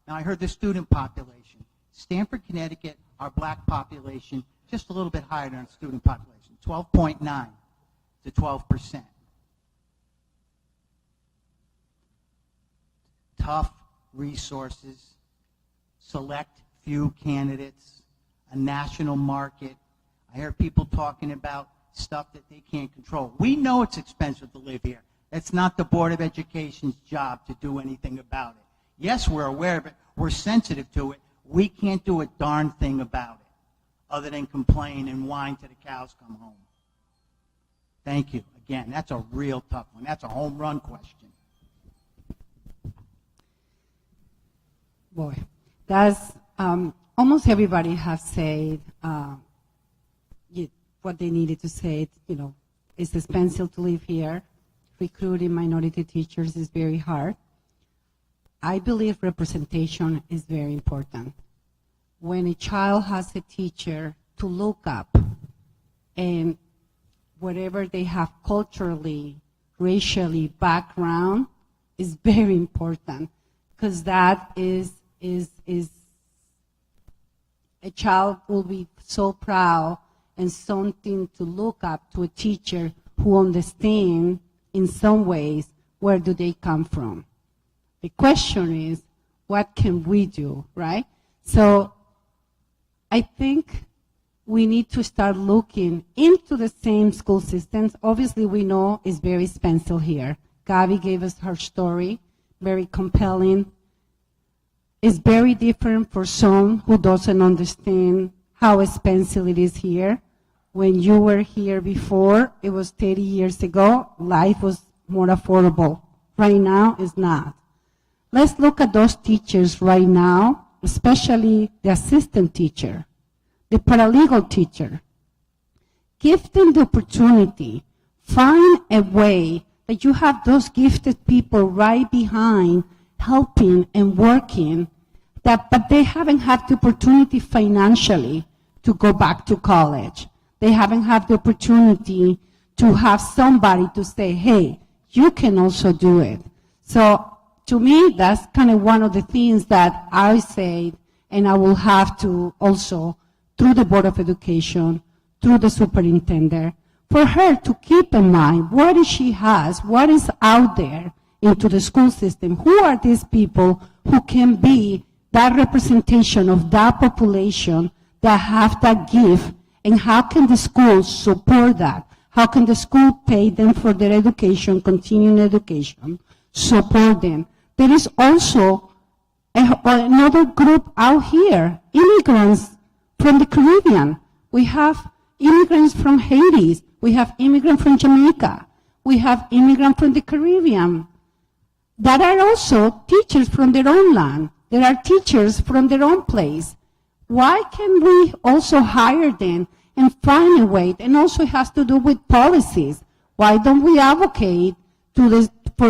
[SPEAKER 6] Now, I heard the student population. Stamford, Connecticut, our black population, just a little bit higher than our student population, 12.9 to 12%. Tough resources, select few candidates, a national market. I hear people talking about stuff that they can't control. We know it's expensive to live here. It's not the Board of Education's job to do anything about it. Yes, we're aware of it. We're sensitive to it. We can't do a darn thing about it other than complain and whine till the cows come home. Thank you. Again, that's a real tough one. That's a home run question.
[SPEAKER 7] Boy, that's almost everybody has said what they needed to say. You know, it's expensive to live here. Recruiting minority teachers is very hard. I believe representation is very important. When a child has a teacher to look up, and whatever they have culturally, racially background is very important, because that is a child will be so proud and something to look up to a teacher who understands in some ways where do they come from. The question is, what can we do, right? So I think we need to start looking into the same school systems. Obviously, we know it's very expensive here. Gabby gave us her story, very compelling. It's very different for some who doesn't understand how expensive it is here. When you were here before, it was 30 years ago, life was more affordable. Right now, it's not. Let's look at those teachers right now, especially the assistant teacher, the paralegal teacher. Give them the opportunity. Find a way that you have those gifted people right behind helping and working, but they haven't had the opportunity financially to go back to college. They haven't had the opportunity to have somebody to say, hey, you can also do it. So to me, that's kind of one of the things that I say, and I will have to also, through the Board of Education, through the superintendent, for her to keep in mind what she has, what is out there into the school system. Who are these people who can be that representation of that population that have that gift, and how can the schools support that? How can the school pay them for their education, continuing education, support them? There is also another group out here, immigrants from the Caribbean. We have immigrants from Haiti. We have immigrants from Jamaica. We have immigrants from the Caribbean that are also teachers from their own land. There are teachers from their own place. Why can we also hire them and find a way. And also it has to do with policies. Why don't we advocate for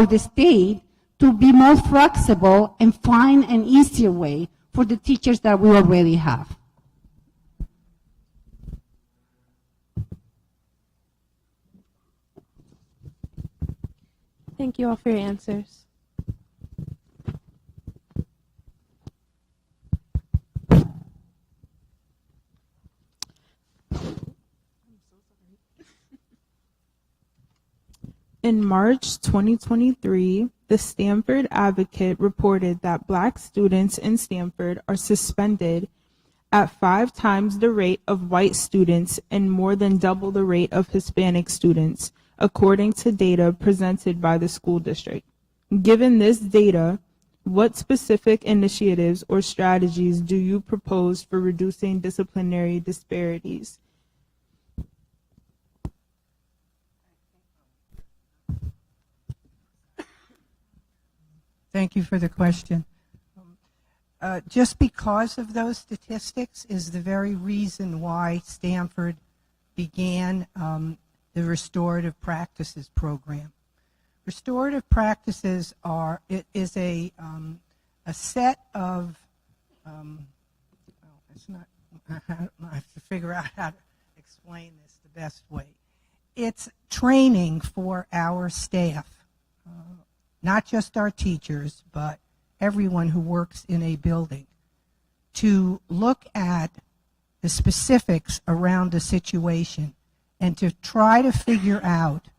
[SPEAKER 7] the state to be more flexible and find an easier way for the teachers that we already have?
[SPEAKER 5] Thank you all for your answers.
[SPEAKER 11] In March 2023, the Stamford Advocate reported that Black students in Stamford are suspended at 5 times the rate of white students and more than double the rate of Hispanic students, according to data presented by the school district. Given this data, what specific initiatives or strategies do you propose for reducing disciplinary disparities?
[SPEAKER 9] Thank you for the question. Just because of those statistics is the very reason why Stamford began the Restorative Practices program. Restorative practices is a set of, I have to figure out how to explain this the best way. It's training for our staff, not just our teachers, but everyone who works in a building, to look at the specifics around the situation and to try to figure out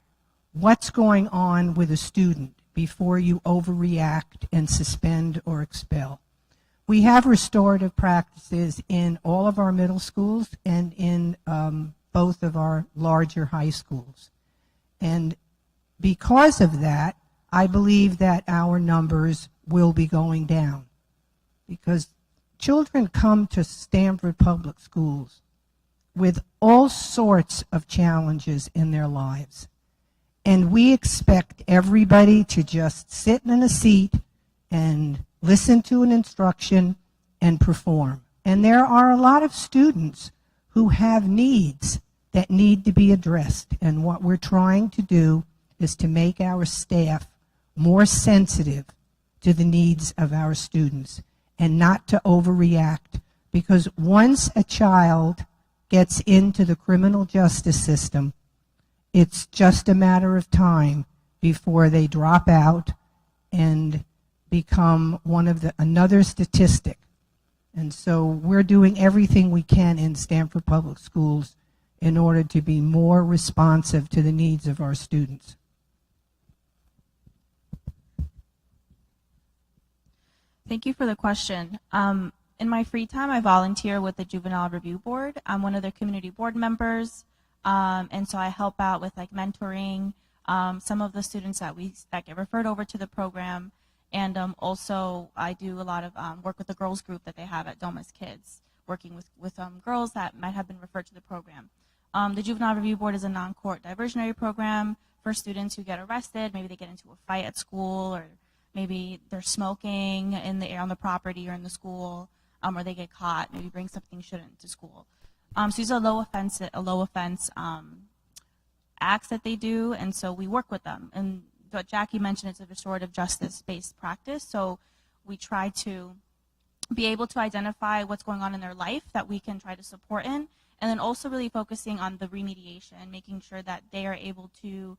[SPEAKER 9] what's going on with a student before you overreact and suspend or expel. We have restorative practices in all of our middle schools and in both of our larger high schools. And because of that, I believe that our numbers will be going down, because children come to Stamford Public Schools with all sorts of challenges in their lives. And we expect everybody to just sit in a seat and listen to an instruction and perform. And there are a lot of students who have needs that need to be addressed. And what we're trying to do is to make our staff more sensitive to the needs of our students and not to overreact, because once a child gets into the criminal justice system, it's just a matter of time before they drop out and become another statistic. And so we're doing everything we can in Stamford Public Schools in order to be more responsive to the needs of our students.
[SPEAKER 10] Thank you for the question. In my free time, I volunteer with the Juvenile Review Board. I'm one of their community board members, and so I help out with like mentoring some of the students that get referred over to the program, and also I do a lot of work with the girls group that they have at Doma's Kids, working with girls that might have been referred to the program. The Juvenile Review Board is a non-court diversionary program for students who get arrested. Maybe they get into a fight at school, or maybe they're smoking in the air on the property or in the school, or they get caught, maybe bring something shouldn't to school. So these are low offense acts that they do, and so we work with them. And what Jackie mentioned, it's a restorative justice-based practice, so we try to be able to identify what's going on in their life that we can try to support in, and then also really focusing on the remediation, making sure that they are able to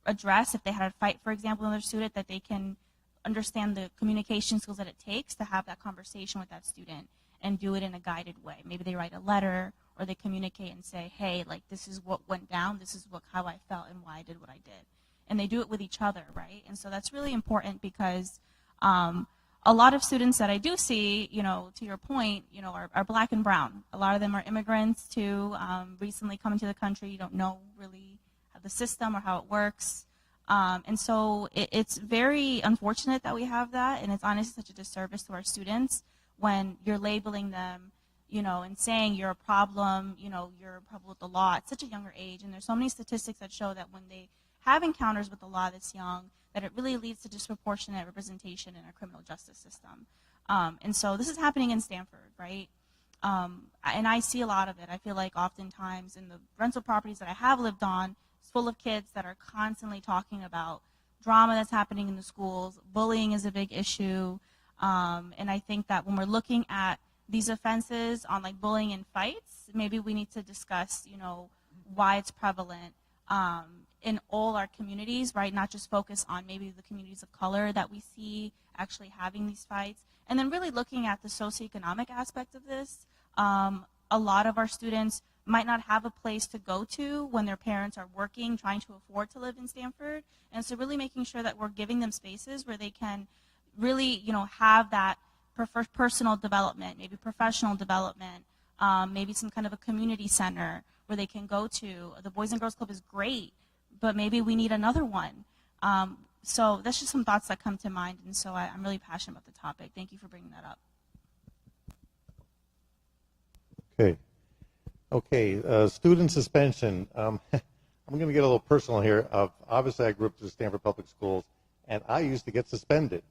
[SPEAKER 10] address, if they had a fight, for example, with their student, that they can understand the communication skills that it takes to have that conversation with that student and do it in a guided way. Maybe they write a letter, or they communicate and say, hey, like, this is what went down, this is how I felt and why I did what I did. And they do it with each other, right? And so that's really important, because a lot of students that I do see, to your point, are Black and brown. A lot of them are immigrants too, recently coming to the country. You don't know really how the system or how it works. And so it's very unfortunate that we have that, and it's honestly such a disservice to our students when you're labeling them, and saying you're a problem, you're a problem with the law at such a younger age. And there's so many statistics that show that when they have encounters with the law that's young, that it really leads to disproportionate representation in our criminal justice system. And so this is happening in Stamford, right? And I see a lot of it. I feel like oftentimes in the rental properties that I have lived on, it's full of kids that are constantly talking about drama that's happening in the schools. Bullying is a big issue. And I think that when we're looking at these offenses on like bullying and fights, maybe we need to discuss, why it's prevalent in all our communities, right? Not just focus on maybe the communities of color that we see actually having these fights. And then really looking at the socioeconomic aspect of this. A lot of our students might not have a place to go to when their parents are working, trying to afford to live in Stamford. And so really making sure that we're giving them spaces where they can really, have that personal development, maybe professional development, maybe some kind of a community center where they can go to. The Boys and Girls Club is great, but maybe we need another one. So that's just some thoughts that come to mind, and so I'm really passionate about the topic. Thank you for bringing that up.
[SPEAKER 3] Okay. Student suspension. I'm going to get a little personal here. Obviously, I grew up through Stamford Public Schools, and I used to get suspended.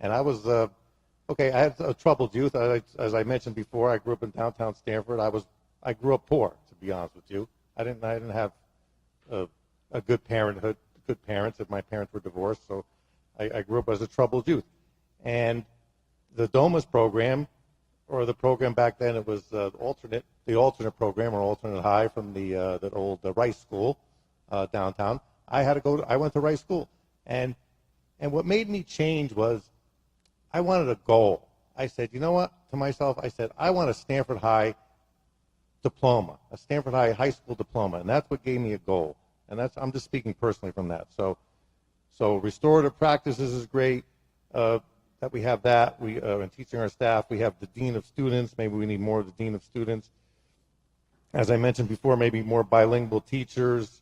[SPEAKER 3] And I was, I had a troubled youth. As I mentioned before, I grew up in downtown Stamford. I grew up poor, to be honest with you. I didn't have a good parenthood, good parents. If my parents were divorced, so I grew up as a troubled youth. And the DOMAS program, or the program back then, it was the alternate program, or alternate high from the old Rice School downtown. I went to Rice School, and what made me change was I wanted a goal. I said, you know what? To myself, I said, I want a Stamford High diploma, a Stamford high school diploma, and that's what gave me a goal. And I'm just speaking personally from that. So restorative practices is great. That we have that. We in teaching our staff, we have the dean of students. Maybe we need more of the dean of students. As I mentioned before, maybe more bilingual teachers.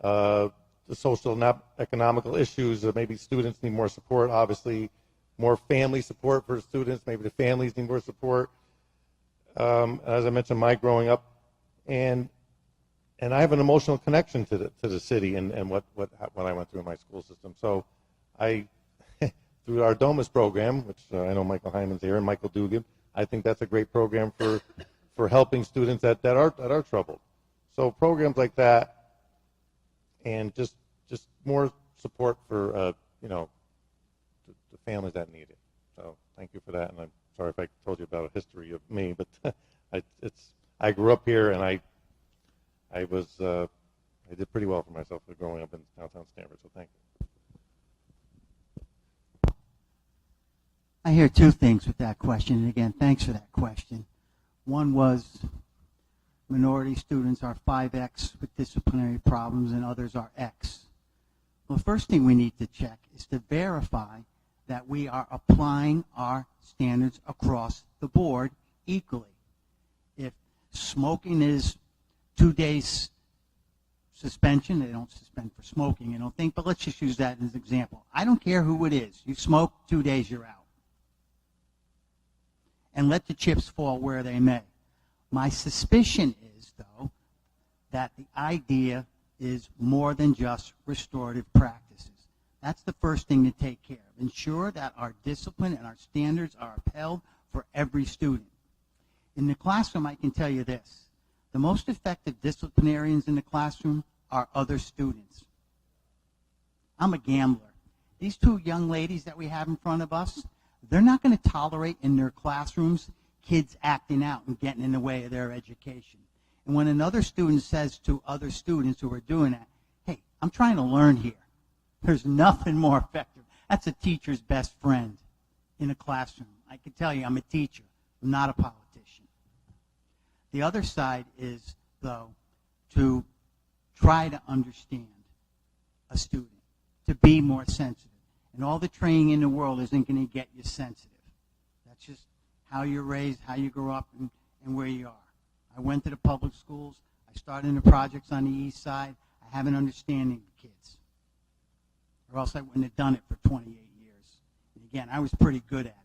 [SPEAKER 3] The social and economical issues. Maybe students need more support. Obviously, more family support for students. Maybe the families need more support. As I mentioned, my growing up, and I have an emotional connection to the city and what I went through in my school system. So I. Through our DOMAS program, which I know Michael Hyman's here, and Michael Dugan, I think that's a great program for helping students that are troubled. So programs like that, and just more support for the families that need it. So thank you for that, and I'm sorry if I told you about a history of me, but I grew up here, and I did pretty well for myself for growing up in downtown Stamford. So thank you.
[SPEAKER 6] I hear two things with that question, and again, thanks for that question. One was minority students are 5X with disciplinary problems and others are X. Well, the first thing we need to check is to verify that we are applying our standards across the board equally. If smoking is 2 days suspension, they don't suspend for smoking, I don't think, but let's just use that as an example. I don't care who it is. You smoke, 2 days, you're out. And let the chips fall where they may. My suspicion is, though, that the idea is more than just restorative practices. That's the first thing to take care of. Ensure that our discipline and our standards are upheld for every student. In the classroom, I can tell you this. The most effective disciplinarians in the classroom are other students. I'm a gambler. These two young ladies that we have in front of us, they're not going to tolerate in their classrooms kids acting out and getting in the way of their education. And when another student says to other students who are doing that, hey, I'm trying to learn here, there's nothing more effective. That's a teacher's best friend in a classroom. I can tell you I'm a teacher. I'm not a politician. The other side is, though, to try to understand a student, to be more sensitive. And all the training in the world isn't going to get you sensitive. That's just how you're raised, how you grow up, and where you are. I went to the public schools. I started in the projects on the east side. I have an understanding of kids. Or else I wouldn't have done it for 28 years. And again, I was pretty good at it.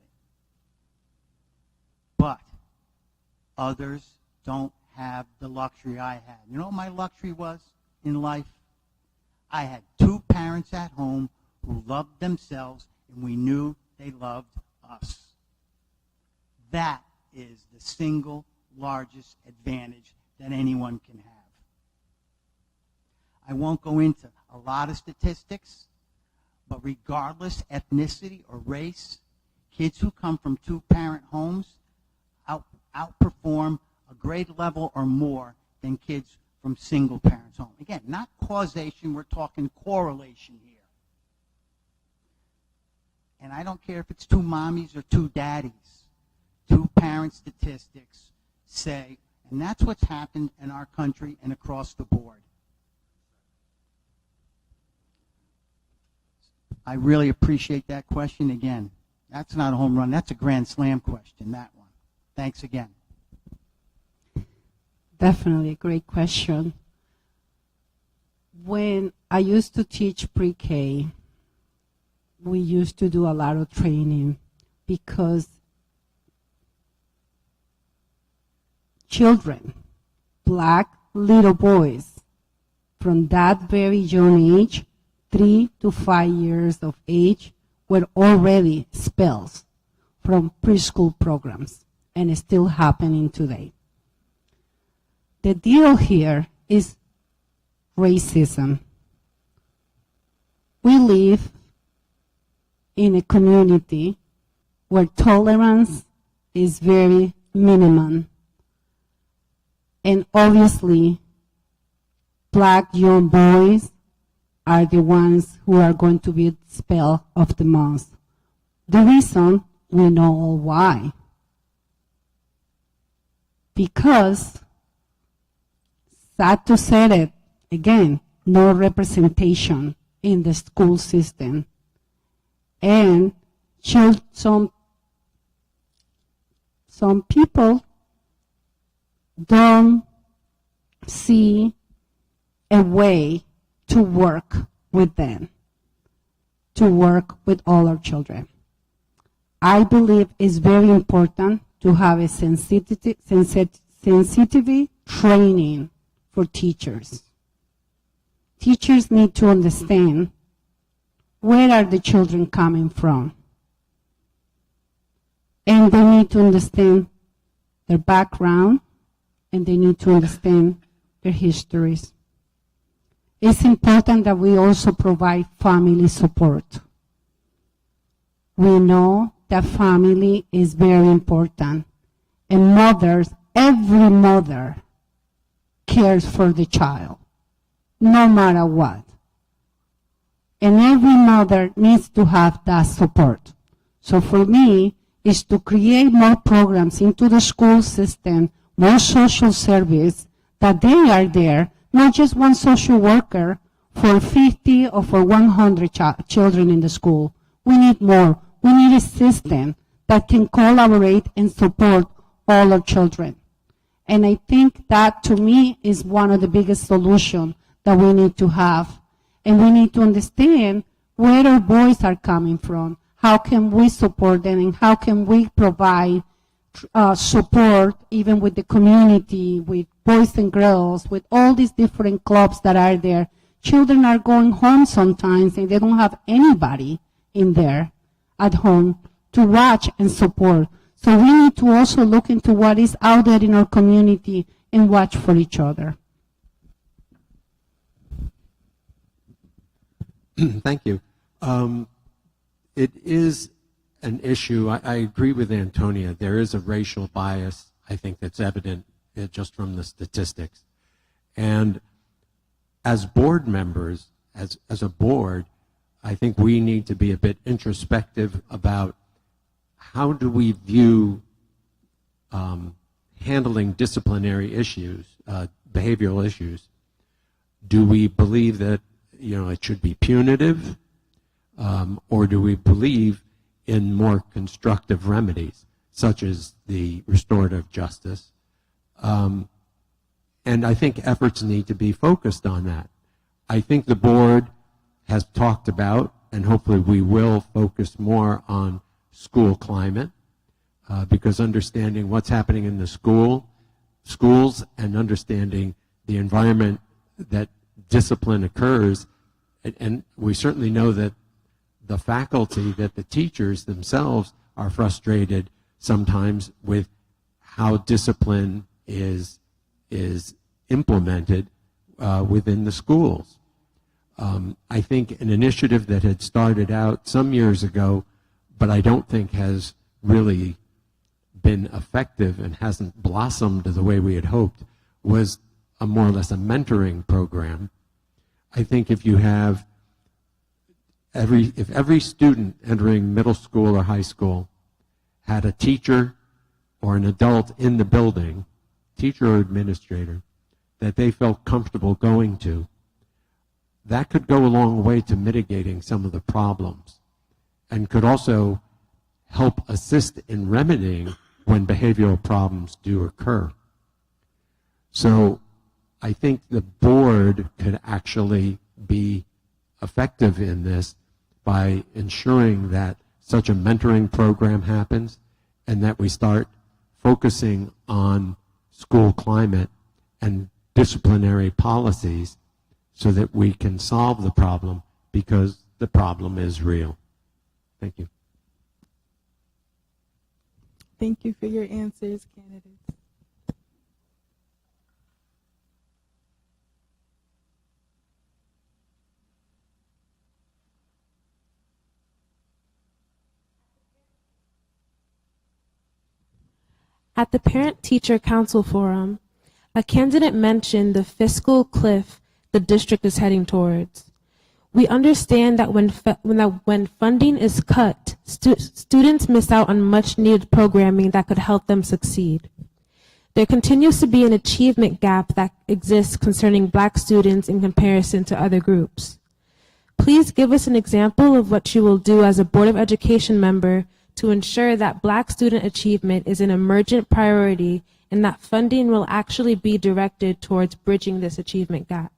[SPEAKER 6] But others don't have the luxury I had. You know what my luxury was in life? I had two parents at home who loved themselves, and we knew they loved us. That is the single largest advantage that anyone can have. I won't go into a lot of statistics, but regardless ethnicity or race, kids who come from two-parent homes outperform a grade level or more than kids from single parents home. Again, not causation, we're talking correlation here. And I don't care if it's two mommies or two daddies. Two-parent statistics say, and that's what's happened in our country and across the board. I really appreciate that question. Again, that's not a home run. That's a grand slam question, that one. Thanks again.
[SPEAKER 7] Definitely a great question. When I used to teach pre-K, we used to do a lot of training because children, black little boys, from that very young age, 3 to 5 years of age, were already expelled from preschool programs, and it's still happening today. The deal here is racism. We live in a community where tolerance is very minimum. And obviously, black young boys are the ones who are going to be expelled of the most. The reason, we know all why. Because, sad to say it, again, no representation in the school system. And some people don't see a way to work with them, to work with all our children. I believe it's very important to have a sensitivity training for teachers. Teachers need to understand where are the children coming from. And they need to understand their background, and they need to understand their histories. It's important that we also provide family support. We know that family is very important, and mothers, every mother cares for the child, no matter what. And every mother needs to have that support. So for me, is to create more programs into the school system, more social service, that they are there, not just one social worker for 50 or for 100 children in the school. We need more. We need a system that can collaborate and support all our children. And I think that, to me, is one of the biggest solutions that we need to have. And we need to understand where our boys are coming from. How can we support them, and how can we provide support even with the community, with boys and girls, with all these different clubs that are there. Children are going home sometimes and they don't have anybody in there at home to watch and support. So we need to also look into what is out there in our community and watch for each other.
[SPEAKER 8] Thank you. It is an issue. I agree with Antonia. There is a racial bias, I think, that's evident just from the statistics. And as board members, as a board, I think we need to be a bit introspective about how do we view handling disciplinary issues, behavioral issues. Do we believe that it should be punitive, or do we believe in more constructive remedies, such as the restorative justice? And I think efforts need to be focused on that. I think the board has talked about, and hopefully we will focus more on school climate, because understanding what's happening in the schools and understanding the environment that discipline occurs, and we certainly know that the faculty, that the teachers themselves are frustrated sometimes with how discipline is implemented within the schools. I think an initiative that had started out some years ago, but I don't think has really been effective and hasn't blossomed the way we had hoped, was a more or less a mentoring program. I think if you have if every student entering middle school or high school had a teacher or an adult in the building, teacher or administrator, that they felt comfortable going to, that could go a long way to mitigating some of the problems and could also help assist in remedying when behavioral problems do occur. So I think the board could actually be effective in this by ensuring that such a mentoring program happens and that we start focusing on school climate and disciplinary policies so that we can solve the problem, because the problem is real. Thank you.
[SPEAKER 11] Thank you for your answers, candidates.
[SPEAKER 5] At the Parent-Teacher Council Forum, a candidate mentioned the fiscal cliff the district is heading towards. We understand that when funding is cut, students miss out on much-needed programming that could help them succeed. There continues to be an achievement gap that exists concerning Black students in comparison to other groups. Please give us an example of what you will do as a Board of Education member to ensure that Black student achievement is an emergent priority and that funding will actually be directed towards bridging this achievement gap.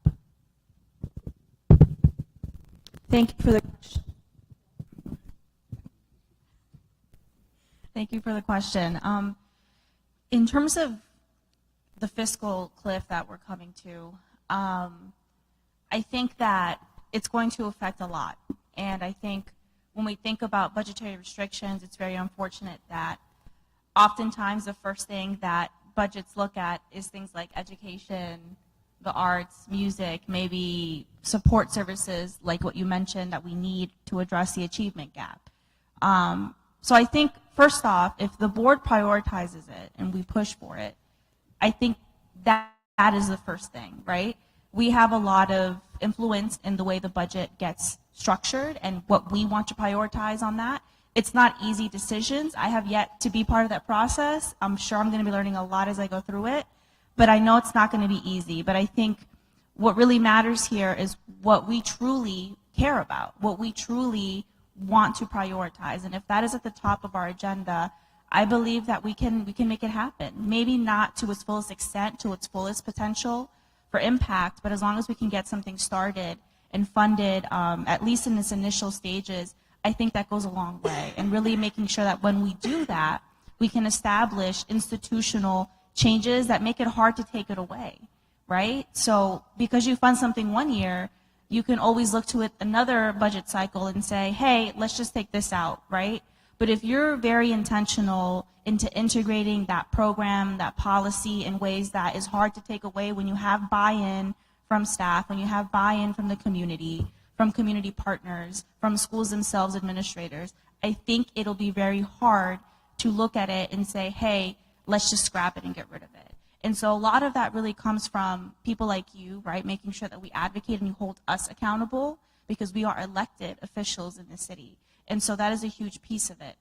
[SPEAKER 10] Thank you for the question. Thank you for the question. In terms of the fiscal cliff that we're coming to, I think that it's going to affect a lot. And I think when we think about budgetary restrictions, it's very unfortunate that oftentimes the first thing that budgets look at is things like education, the arts, music, maybe support services like what you mentioned that we need to address the achievement gap. So I think, first off, if the board prioritizes it and we push for it, I think that is the first thing, right? We have a lot of influence in the way the budget gets structured and what we want to prioritize on that. It's not easy decisions. I have yet to be part of that process. I'm sure I'm going to be learning a lot as I go through it, but I know it's not going to be easy. But I think what really matters here is what we truly care about, what we truly want to prioritize. And if that is at the top of our agenda, I believe that we can make it happen. Maybe not to its fullest extent, to its fullest potential for impact, but as long as we can get something started and funded, at least in its initial stages, I think that goes a long way. And really making sure that when we do that, we can establish institutional changes that make it hard to take it away, right? So because you fund something one year, you can always look to it another budget cycle and say, hey, let's just take this out, right? But if you're very intentional into integrating that program, that policy in ways that is hard to take away when you have buy-in from staff, when you have buy-in from the community, from community partners, from schools themselves, administrators, I think it'll be very hard to look at it and say, hey, let's just scrap it and get rid of it. And so a lot of that really comes from people like you, right, making sure that we advocate and you hold us accountable because we are elected officials in the city. And so that is a huge piece of it.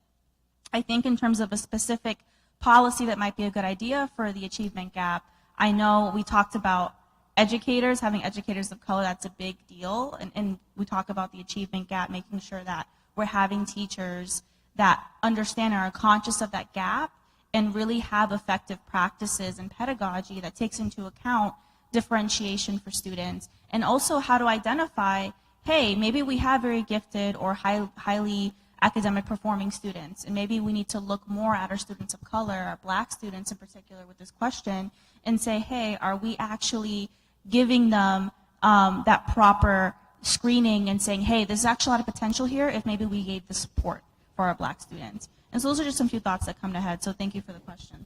[SPEAKER 10] I think in terms of a specific policy that might be a good idea for the achievement gap, I know we talked about educators, having educators of color, that's a big deal. And we talk about the achievement gap, making sure that we're having teachers that understand and are conscious of that gap and really have effective practices and pedagogy that takes into account differentiation for students. And also how to identify, hey, maybe we have very gifted or highly academic performing students, and maybe we need to look more at our students of color, our Black students in particular with this question, and say, hey, are we actually giving them that proper screening and saying, hey, there's actually a lot of potential here if maybe we gave the support for our Black students. And so those are just some few thoughts that come to head, so thank you for the question.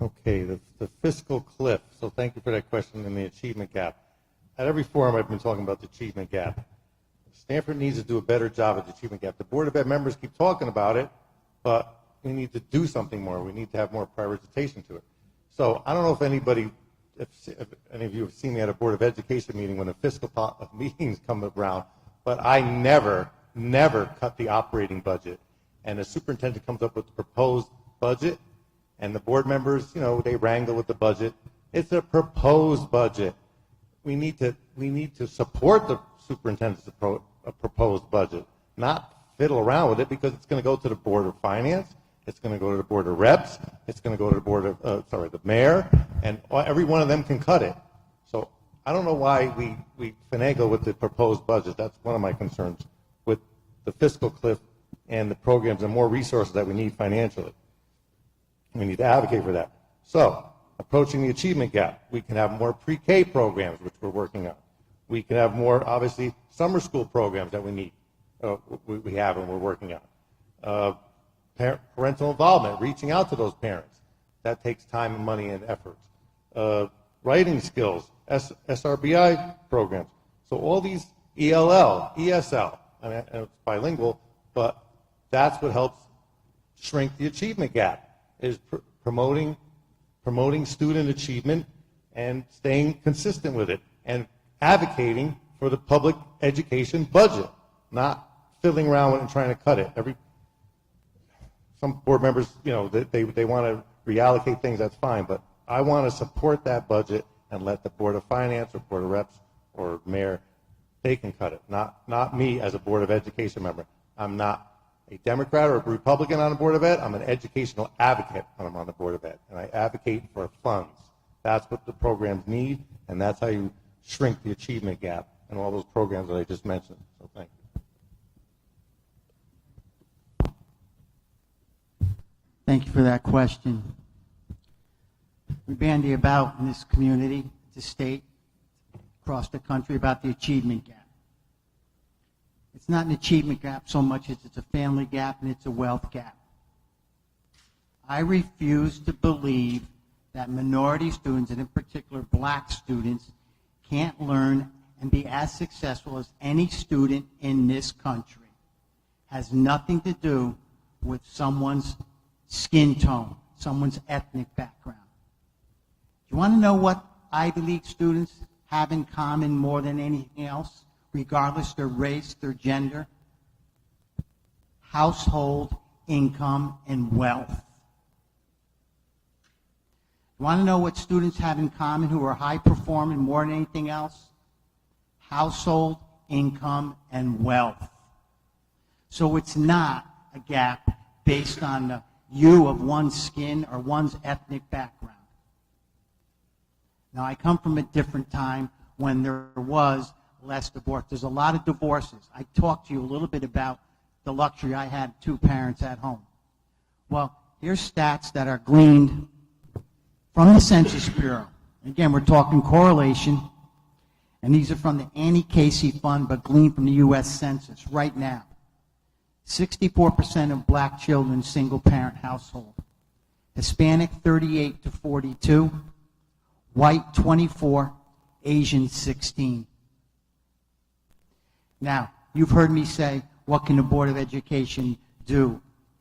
[SPEAKER 3] Okay, the fiscal cliff. So thank you for that question and the achievement gap. At every forum, I've been talking about the achievement gap. Stanford needs to do a better job at the achievement gap. The Board of Ed members keep talking about it, but we need to do something more. We need to have more prioritization to it. So I don't know if any of you have seen me at a Board of Education meeting when the fiscal meetings come around, but I never cut the operating budget. And the superintendent comes up with the proposed budget, and the board members, they wrangle with the budget. It's a proposed budget. We need to support the superintendent's proposed budget, not fiddle around with it, because it's going to go to the Board of Finance, it's going to go to the Board of Reps, it's going to go to the Board of, the mayor, and every one of them can cut it. So I don't know why we finagle with the proposed budget. That's one of my concerns with the fiscal cliff and the programs and more resources that we need financially. We need to advocate for that. So, approaching the achievement gap, we can have more pre-K programs, which we're working on. We can have more, obviously, summer school programs that we need, we have and we're working on. Parental involvement, reaching out to those parents. That takes time and money and effort. Writing skills, SRBI programs. So all these ELL, ESL, it's bilingual, but that's what helps shrink the achievement gap, is promoting student achievement and staying consistent with it and advocating for the public education budget, not fiddling around with it and trying to cut it. Some board members, they want to reallocate things, that's fine, but I want to support that budget and let the Board of Finance or Board of Reps or Mayor, they can cut it, not me as a Board of Education member. I'm not a Democrat or a Republican on the Board of Ed. I'm an educational advocate when I'm on the Board of Ed, and I advocate for funds. That's what the programs need, and that's how you shrink the achievement gap and all those programs that I just mentioned. So thank you.
[SPEAKER 6] Thank you for that question. We bandy about in this community, the state, across the country about the achievement gap. It's not an achievement gap so much as it's a family gap and it's a wealth gap. I refuse to believe that minority students, and in particular black students, can't learn and be as successful as any student in this country. Has nothing to do with someone's skin tone, someone's ethnic background. Do you want to know what Ivy League students have in common more than anything else, regardless their race, their gender? Household income and wealth. You want to know what students have in common who are high performing more than anything else? Household income and wealth. So it's not a gap based on the hue of one's skin or one's ethnic background. Now, I come from a different time when there was less divorce. There's a lot of divorces. I talked to you a little bit about the luxury I had, 2 parents at home. Well, here's stats that are gleaned from the Census Bureau. Again, we're talking correlation, and these are from the Annie Casey Fund, but gleaned from the U.S. Census right now. 64% of black children, single-parent household. Hispanic, 38 to 42. White, 24. Asian, 16. Now, you've heard me say, what can the Board of Education do?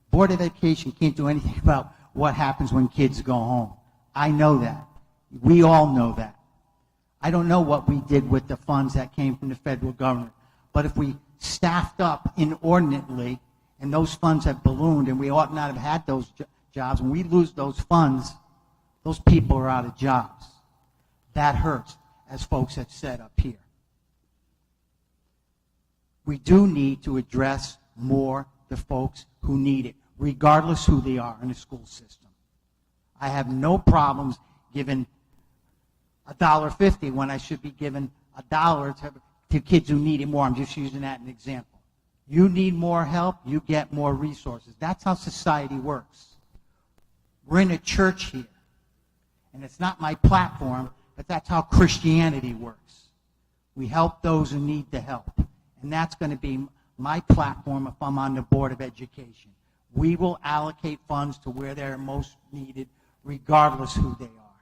[SPEAKER 6] Board of Education can't do anything about what happens when kids go home. I know that. We all know that. I don't know what we did with the funds that came from the federal government, but if we staffed up inordinately and those funds have ballooned and we ought not have had those jobs, when we lose those funds, those people are out of jobs. That hurts, as folks have said up here. We do need to address more the folks who need it, regardless who they are in the school system. I have no problems giving $1.50 when I should be giving $1 to kids who need it more. I'm just using that as an example. You need more help, you get more resources. That's how society works. We're in a church here, and it's not my platform, but that's how Christianity works. We help those who need the help, and that's going to be my platform if I'm on the Board of Education. We will allocate funds to where they're most needed, regardless who they are.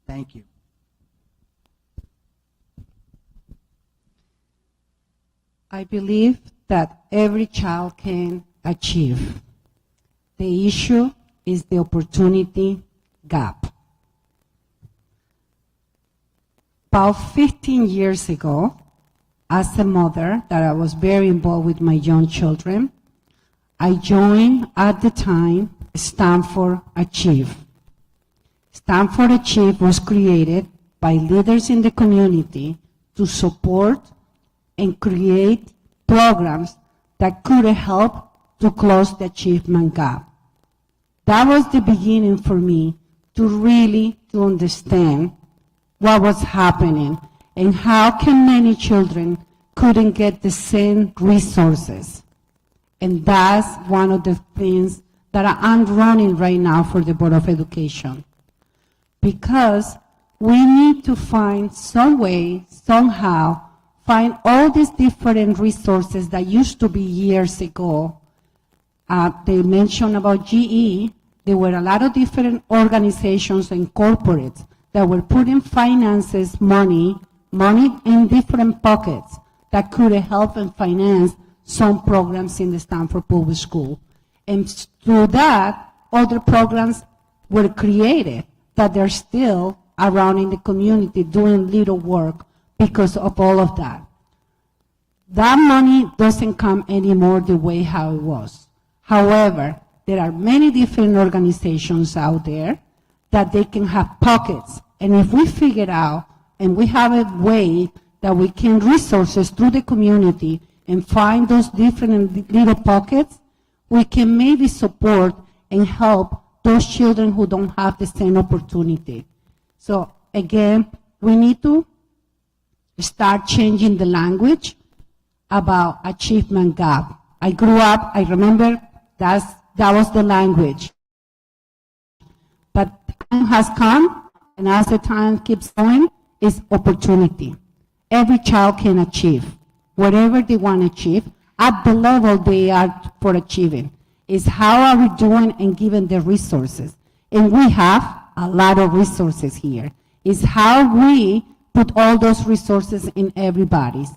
[SPEAKER 6] Thank you.
[SPEAKER 7] I believe that every child can achieve. The issue is the opportunity gap. About 15 years ago, as a mother that I was very involved with my young children, I joined at the time Stamford Achieve. Stamford Achieve was created by leaders in the community to support and create programs that could help to close the achievement gap. That was the beginning for me to really to understand what was happening and how can many children couldn't get the same resources. And that's one of the things that I'm running right now for the Board of Education. Because we need to find some way, somehow, find all these different resources that used to be years ago. They mentioned about GE. There were a lot of different organizations and corporates that were putting finances, money in different pockets that could help and finance some programs in the Stamford Public School. And through that, other programs were created that they're still around in the community doing little work because of all of that. That money doesn't come anymore the way how it was. However, there are many different organizations out there that they can have pockets. And if we figure out and we have a way that we can resources through the community and find those different little pockets, we can maybe support and help those children who don't have the same opportunity. So again, we need to start changing the language about achievement gap. I grew up, I remember that was the language. But time has come, and as the time keeps going, is opportunity. Every child can achieve whatever they want to achieve at the level they are for achieving. Is how are we doing and giving the resources? And we have a lot of resources here. Is how we put all those resources in everybody's.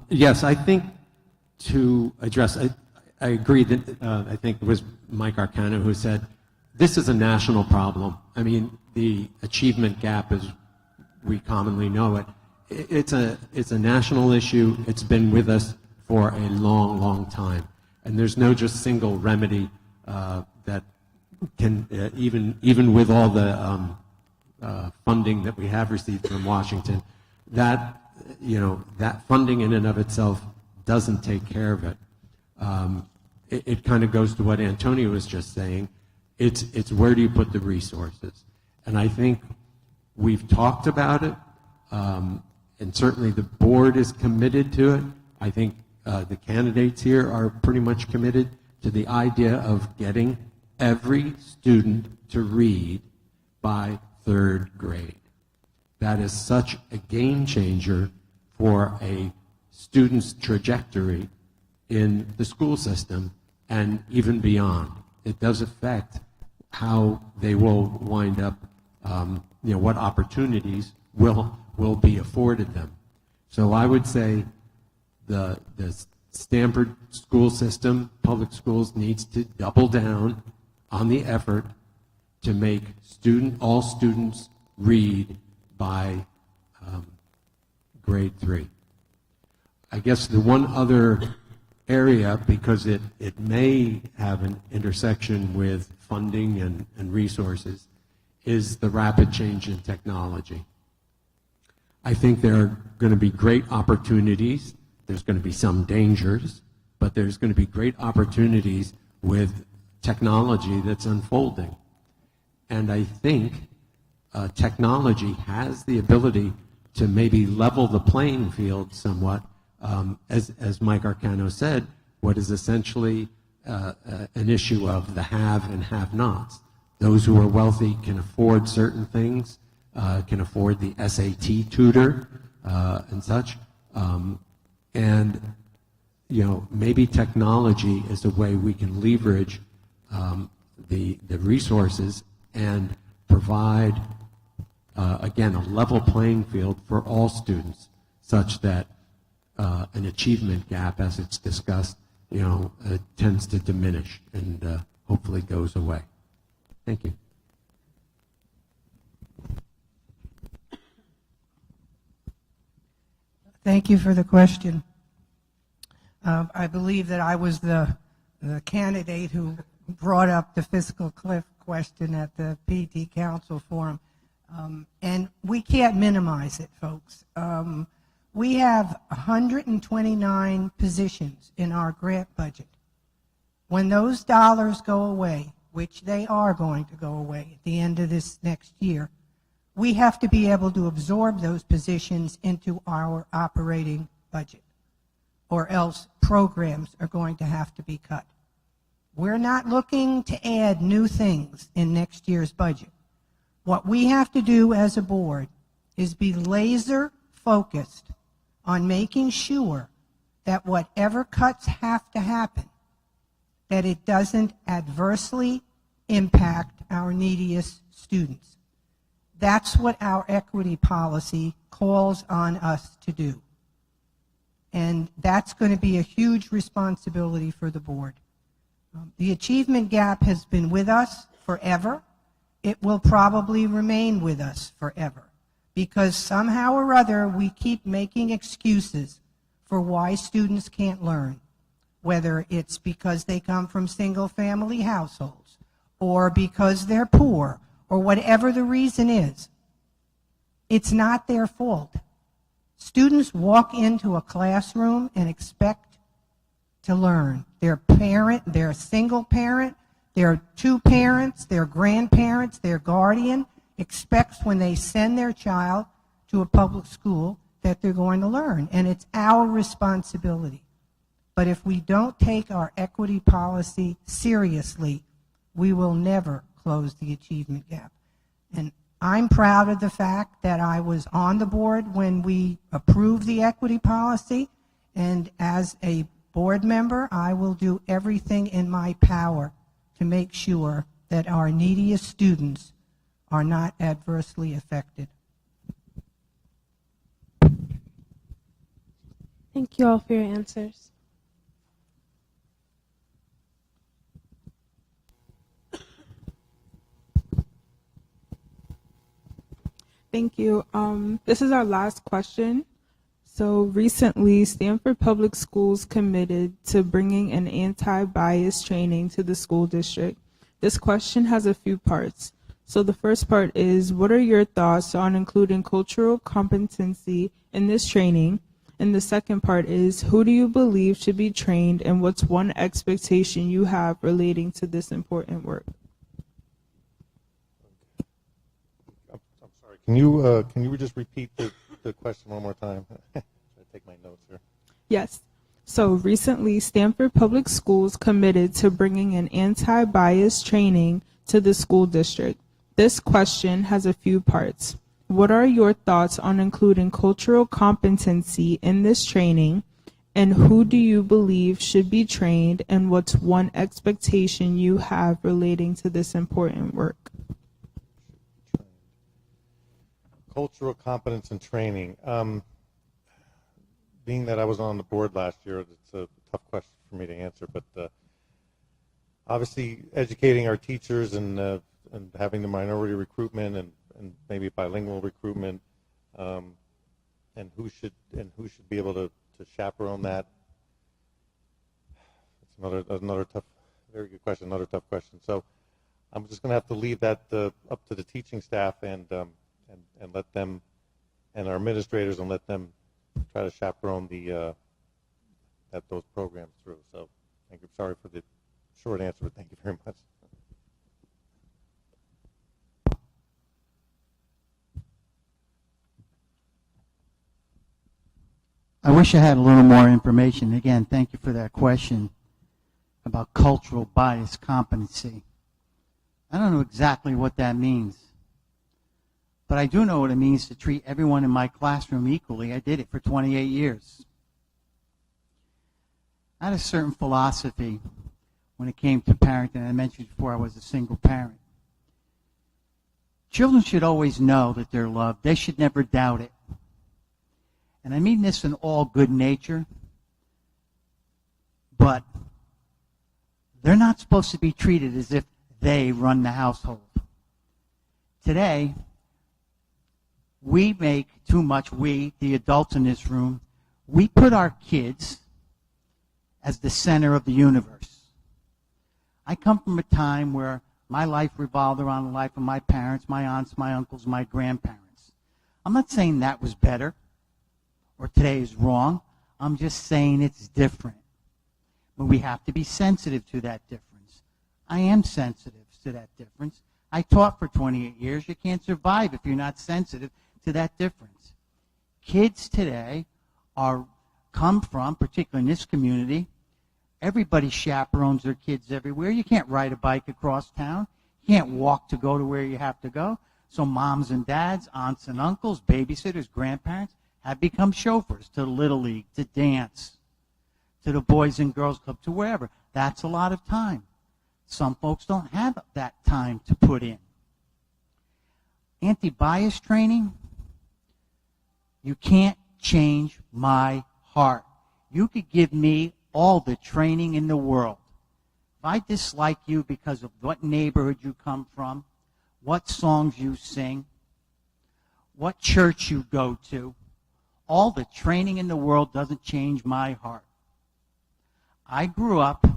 [SPEAKER 8] Yes, I think to address, I agree that I think it was Mike Arcano who said, this is a national problem. I mean, the achievement gap, as we commonly know it, it's a national issue. It's been with us for a long, long time. And there's no just single remedy that can, even with all the funding that we have received from Washington, that funding in and of itself doesn't take care of it. It kind of goes to what Antonio was just saying. It's where do you put the resources? And I think we've talked about it, and certainly the board is committed to it. I think the candidates here are pretty much committed to the idea of getting every student to read by 3rd grade. That is such a game changer for a student's trajectory in the school system and even beyond. It does affect how they will wind up, what opportunities will be afforded them. So I would say the Stamford school system, public schools, needs to double down on the effort to make all students read by grade 3. I guess the one other area, because it may have an intersection with funding and resources, is the rapid change in technology. I think there are going to be great opportunities. There's going to be some dangers, but there's going to be great opportunities with technology that's unfolding. And I think technology has the ability to maybe level the playing field somewhat, as Mike Arcano said, what is essentially an issue of the have and have-nots. Those who are wealthy can afford certain things, can afford the SAT tutor and such. And maybe technology is a way we can leverage the resources and provide, again, a level playing field for all students, such that an achievement gap, as it's discussed, tends to diminish and hopefully goes away. Thank you.
[SPEAKER 9] Thank you for the question. I believe that I was the candidate who brought up the fiscal cliff question at the PT Council Forum. And we can't minimize it, folks. We have 129 positions in our grant budget. When those dollars go away, which they are going to go away at the end of this next year, we have to be able to absorb those positions into our operating budget, or else programs are going to have to be cut. We're not looking to add new things in next year's budget. What we have to do as a board is be laser focused on making sure that whatever cuts have to happen, that it doesn't adversely impact our neediest students. That's what our equity policy calls on us to do. And that's going to be a huge responsibility for the board. The achievement gap has been with us forever. It will probably remain with us forever, because somehow or other we keep making excuses for why students can't learn, whether it's because they come from single-family households or because they're poor or whatever the reason is. It's not their fault. Students walk into a classroom and expect to learn. Their single parent, their two parents, their grandparents, their guardian expects when they send their child to a public school that they're going to learn, and it's our responsibility. But if we don't take our equity policy seriously, we will never close the achievement gap. And I'm proud of the fact that I was on the board when we approved the equity policy, and as a board member, I will do everything in my power to make sure that our neediest students are not adversely affected.
[SPEAKER 5] Thank you all for your answers.
[SPEAKER 11] Thank you. This is our last question. So recently, Stamford Public Schools committed to bringing an anti-bias training to the school district. This question has a few parts. So the first part is, what are your thoughts on including cultural competency in this training? And the second part is, who do you believe should be trained, and what's one expectation you have relating to this important work?
[SPEAKER 3] I'm sorry. Can you just repeat the question one more time? I take my notes here.
[SPEAKER 11] Yes. So recently, Stamford Public Schools committed to bringing an anti-bias training to the school district. This question has a few parts. What are your thoughts on including cultural competency in this training, and who do you believe should be trained, and what's one expectation you have relating to this important work?
[SPEAKER 3] Cultural competence and training. Being that I was on the board last year, it's a tough question for me to answer, but obviously educating our teachers and having the minority recruitment and maybe bilingual recruitment, and who should be able to chaperone that. It's another tough, very good question, another tough question. So I'm just going to have to leave that up to the teaching staff and let them, and our administrators, and let them try to chaperone those programs through. So thank you. Sorry for the short answer, but thank you very much.
[SPEAKER 6] I wish I had a little more information. Again, thank you for that question about cultural bias competency. I don't know exactly what that means, but I do know what it means to treat everyone in my classroom equally. I did it for 28 years. I had a certain philosophy when it came to parenting. I mentioned before I was a single parent. Children should always know that they're loved. They should never doubt it. And I mean this in all good nature, but they're not supposed to be treated as if they run the household. Today, we make too much, we, the adults in this room, we put our kids as the center of the universe. I come from a time where my life revolved around the life of my parents, my aunts, my uncles, my grandparents. I'm not saying that was better or today is wrong. I'm just saying it's different. But we have to be sensitive to that difference. I am sensitive to that difference. I taught for 28 years. You can't survive if you're not sensitive to that difference. Kids today come from, particularly in this community, everybody chaperones their kids everywhere. You can't ride a bike across town. You can't walk to go to where you have to go. So moms and dads, aunts and uncles, babysitters, grandparents have become chauffeurs to Little League, to dance, to the Boys and Girls Club, to wherever. That's a lot of time. Some folks don't have that time to put in. Anti-bias training, you can't change my heart. You could give me all the training in the world. If I dislike you because of what neighborhood you come from, what songs you sing, what church you go to, all the training in the world doesn't change my heart. I grew up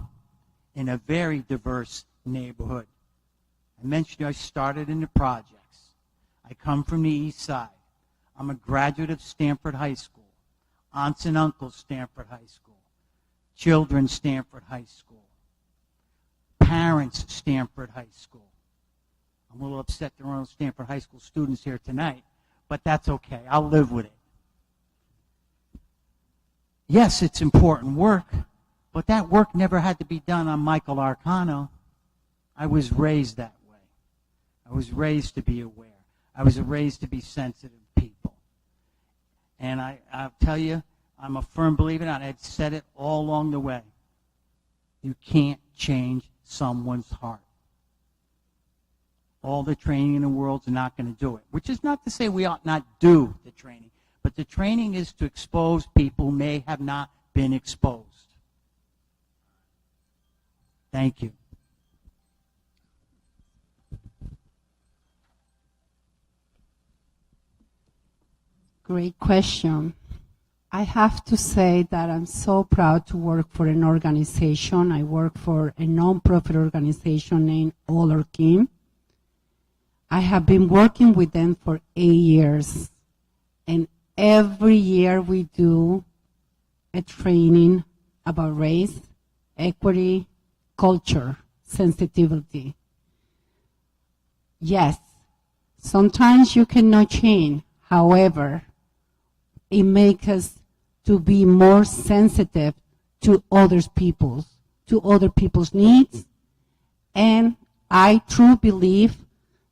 [SPEAKER 6] in a very diverse neighborhood. I mentioned I started in the projects. I come from the east side. I'm a graduate of Stamford High School. Aunts and uncles, Stamford High School. Children, Stamford High School. Parents, Stamford High School. I'm a little upset there are no Stamford High School students here tonight, but that's okay. I'll live with it. Yes, it's important work, but that work never had to be done on Michael Arcano. I was raised that way. I was raised to be aware. I was raised to be sensitive people. And I'll tell you, I'm a firm believer, and I've said it all along the way. You can't change someone's heart. All the training in the world's not going to do it, which is not to say we ought not do the training, but the training is to expose people who may have not been exposed. Thank you.
[SPEAKER 7] Great question. I have to say that I'm so proud to work for an organization. I work for a nonprofit organization named All or Kim. I have been working with them for 8 years. And every year we do a training about race, equity, culture, sensitivity. Yes, sometimes you cannot change. However, it makes us to be more sensitive to other people's needs. And I truly believe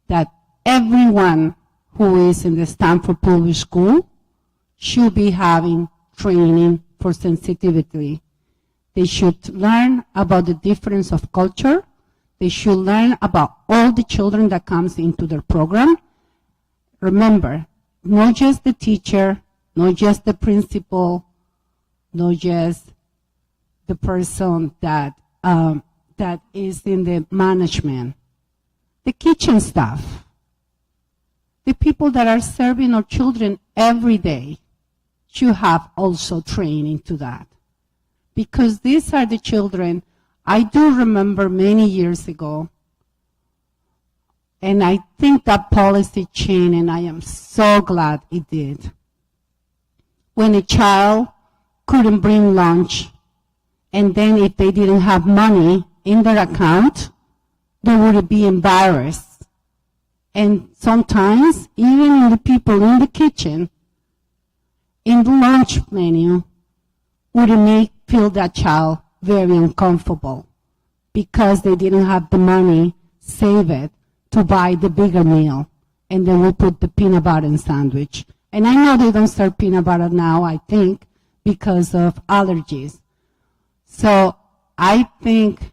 [SPEAKER 7] that everyone who is in the Stamford Public School should be having training for sensitivity. They should learn about the difference of culture. They should learn about all the children that comes into their program. Remember, not just the teacher, not just the principal, not just the person that is in the management, the kitchen staff, the people that are serving our children every day should have also training to that. Because these are the children, I do remember many years ago, and I think that policy changed, and I am so glad it did. When a child couldn't bring lunch, and then if they didn't have money in their account, they would be embarrassed. And sometimes, even the people in the kitchen, in the lunch menu, would feel that child very uncomfortable because they didn't have the money, save it, to buy the bigger meal. And then we put the peanut butter and sandwich. And I know they don't serve peanut butter now, I think, because of allergies. So I think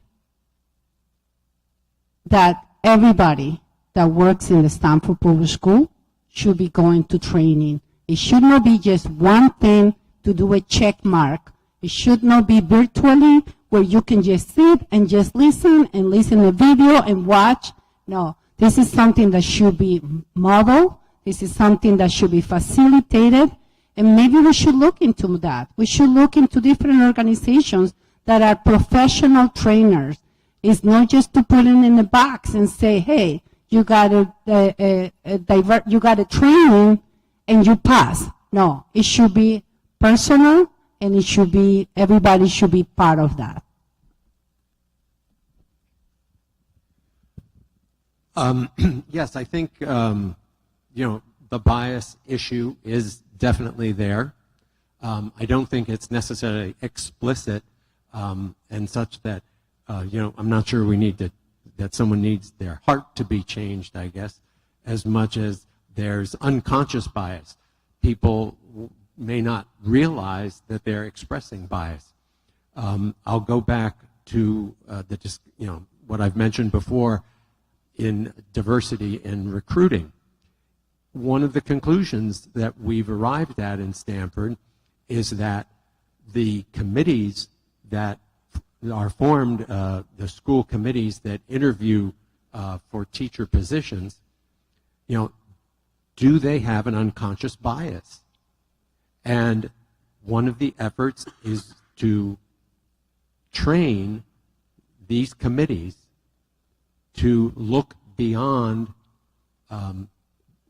[SPEAKER 7] that everybody that works in the Stamford Public School should be going to training. It should not be just one thing to do a check mark. It should not be virtually where you can just sit and just listen and listen to video and watch. No, this is something that should be modeled. This is something that should be facilitated. And maybe we should look into that. We should look into different organizations that are professional trainers. It's not just to put it in a box and say, hey, you got a training and you pass. No, it should be personal, and it should be, everybody should be part of that.
[SPEAKER 8] Yes, I think, the bias issue is definitely there. I don't think it's necessarily explicit and such that, I'm not sure that someone needs their heart to be changed, I guess, as much as there's unconscious bias. People may not realize that they're expressing bias. I'll go back to what I've mentioned before in diversity in recruiting. One of the conclusions that we've arrived at in Stamford is that the committees that are formed, the school committees that interview for teacher positions, do they have an unconscious bias? And one of the efforts is to train these committees to look beyond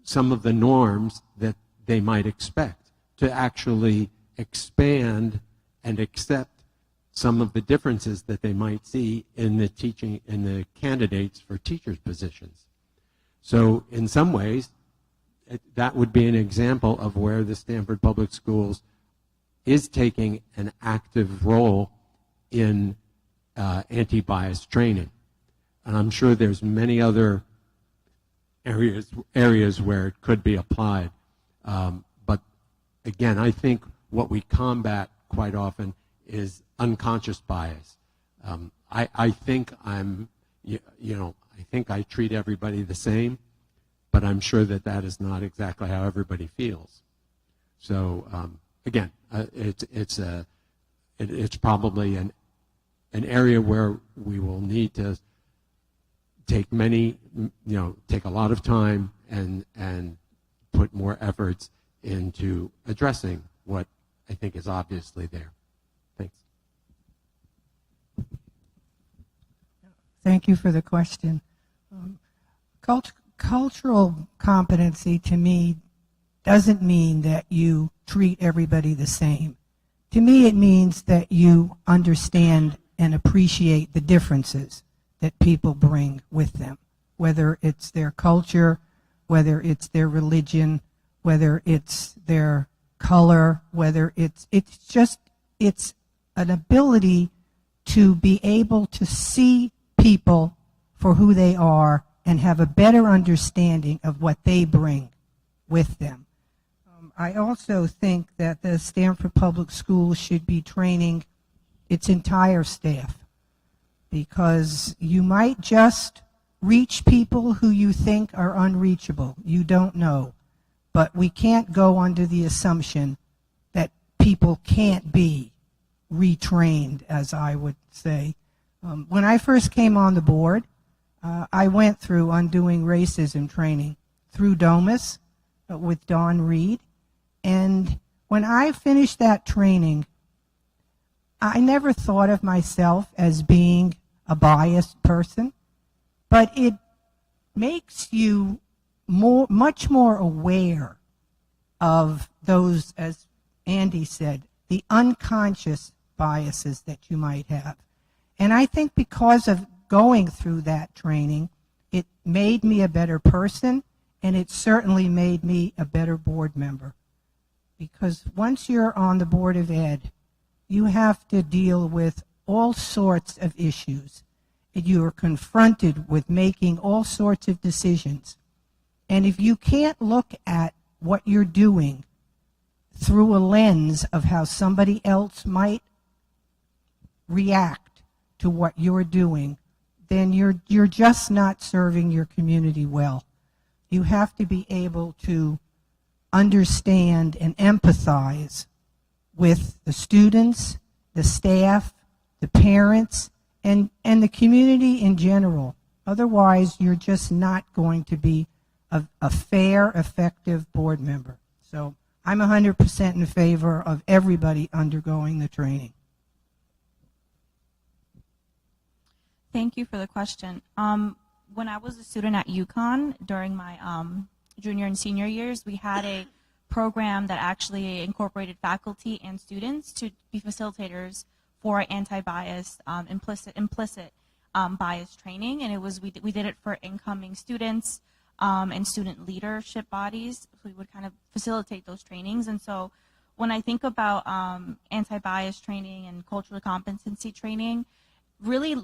[SPEAKER 8] some of the norms that they might expect, to actually expand and accept some of the differences that they might see in the candidates for teachers' positions. So in some ways, that would be an example of where the Stamford Public Schools is taking an active role in anti-bias training. And I'm sure there's many other areas where it could be applied. But again, I think what we combat quite often is unconscious bias. I think I think I treat everybody the same, but I'm sure that is not exactly how everybody feels. So again, it's probably an area where we will need to take a lot of time and put more efforts into addressing what I think is obviously there. Thanks.
[SPEAKER 9] Thank you for the question. Cultural competency to me doesn't mean that you treat everybody the same. To me, it means that you understand and appreciate the differences that people bring with them, whether it's their culture, whether it's their religion, whether it's their color, whether it's an ability to be able to see people for who they are and have a better understanding of what they bring with them. I also think that the Stamford Public Schools should be training its entire staff, because you might just reach people who you think are unreachable. You don't know. But we can't go under the assumption that people can't be retrained, as I would say. When I first came on the board, I went through Undoing Racism training through DOMAS with Dawn Reed. And when I finished that training, I never thought of myself as being a biased person, but it makes you much more aware of those, as Andy said, the unconscious biases that you might have. And I think because of going through that training, it made me a better person, and it certainly made me a better board member. Because once you're on the Board of Ed, you have to deal with all sorts of issues. And you are confronted with making all sorts of decisions. And if you can't look at what you're doing through a lens of how somebody else might react to what you're doing, then you're just not serving your community well. You have to be able to understand and empathize with the students, the staff, the parents, and the community in general. Otherwise, you're just not going to be a fair, effective board member. So I'm 100% in favor of everybody undergoing the training.
[SPEAKER 10] Thank you for the question. When I was a student at UConn during my junior and senior years, we had a program that actually incorporated faculty and students to be facilitators for anti-bias, implicit bias training, and we did it for incoming students and student leadership bodies. We would kind of facilitate those trainings, and so when I think about anti-bias training and cultural competency training, really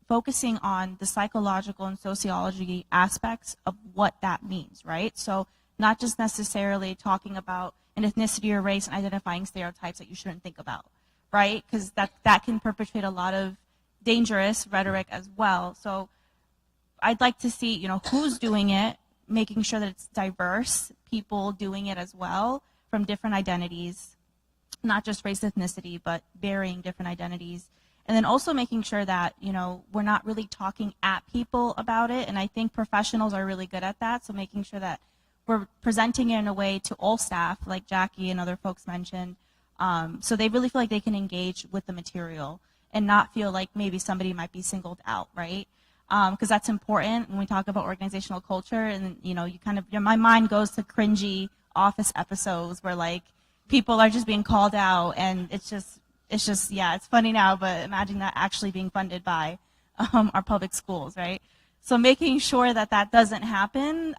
[SPEAKER 10] focusing on the psychological and sociology aspects of what that means, right? So not just necessarily talking about an ethnicity or race and identifying stereotypes that you shouldn't think about, right? Because that can perpetuate a lot of dangerous rhetoric as well. So I'd like to see, who's doing it, making sure that it's diverse people doing it as well from different identities, not just race, ethnicity, but varying different identities. And then also making sure that, we're not really talking at people about it. And I think professionals are really good at that. So making sure that we're presenting it in a way to all staff, like Jackie and other folks mentioned, so they really feel like they can engage with the material and not feel like maybe somebody might be singled out, right? Because that's important when we talk about organizational culture. And, my mind goes to cringy office episodes where, like, people are just being called out, and it's just, yeah, it's funny now, but imagine that actually being funded by our public schools, right? So making sure that that doesn't happen,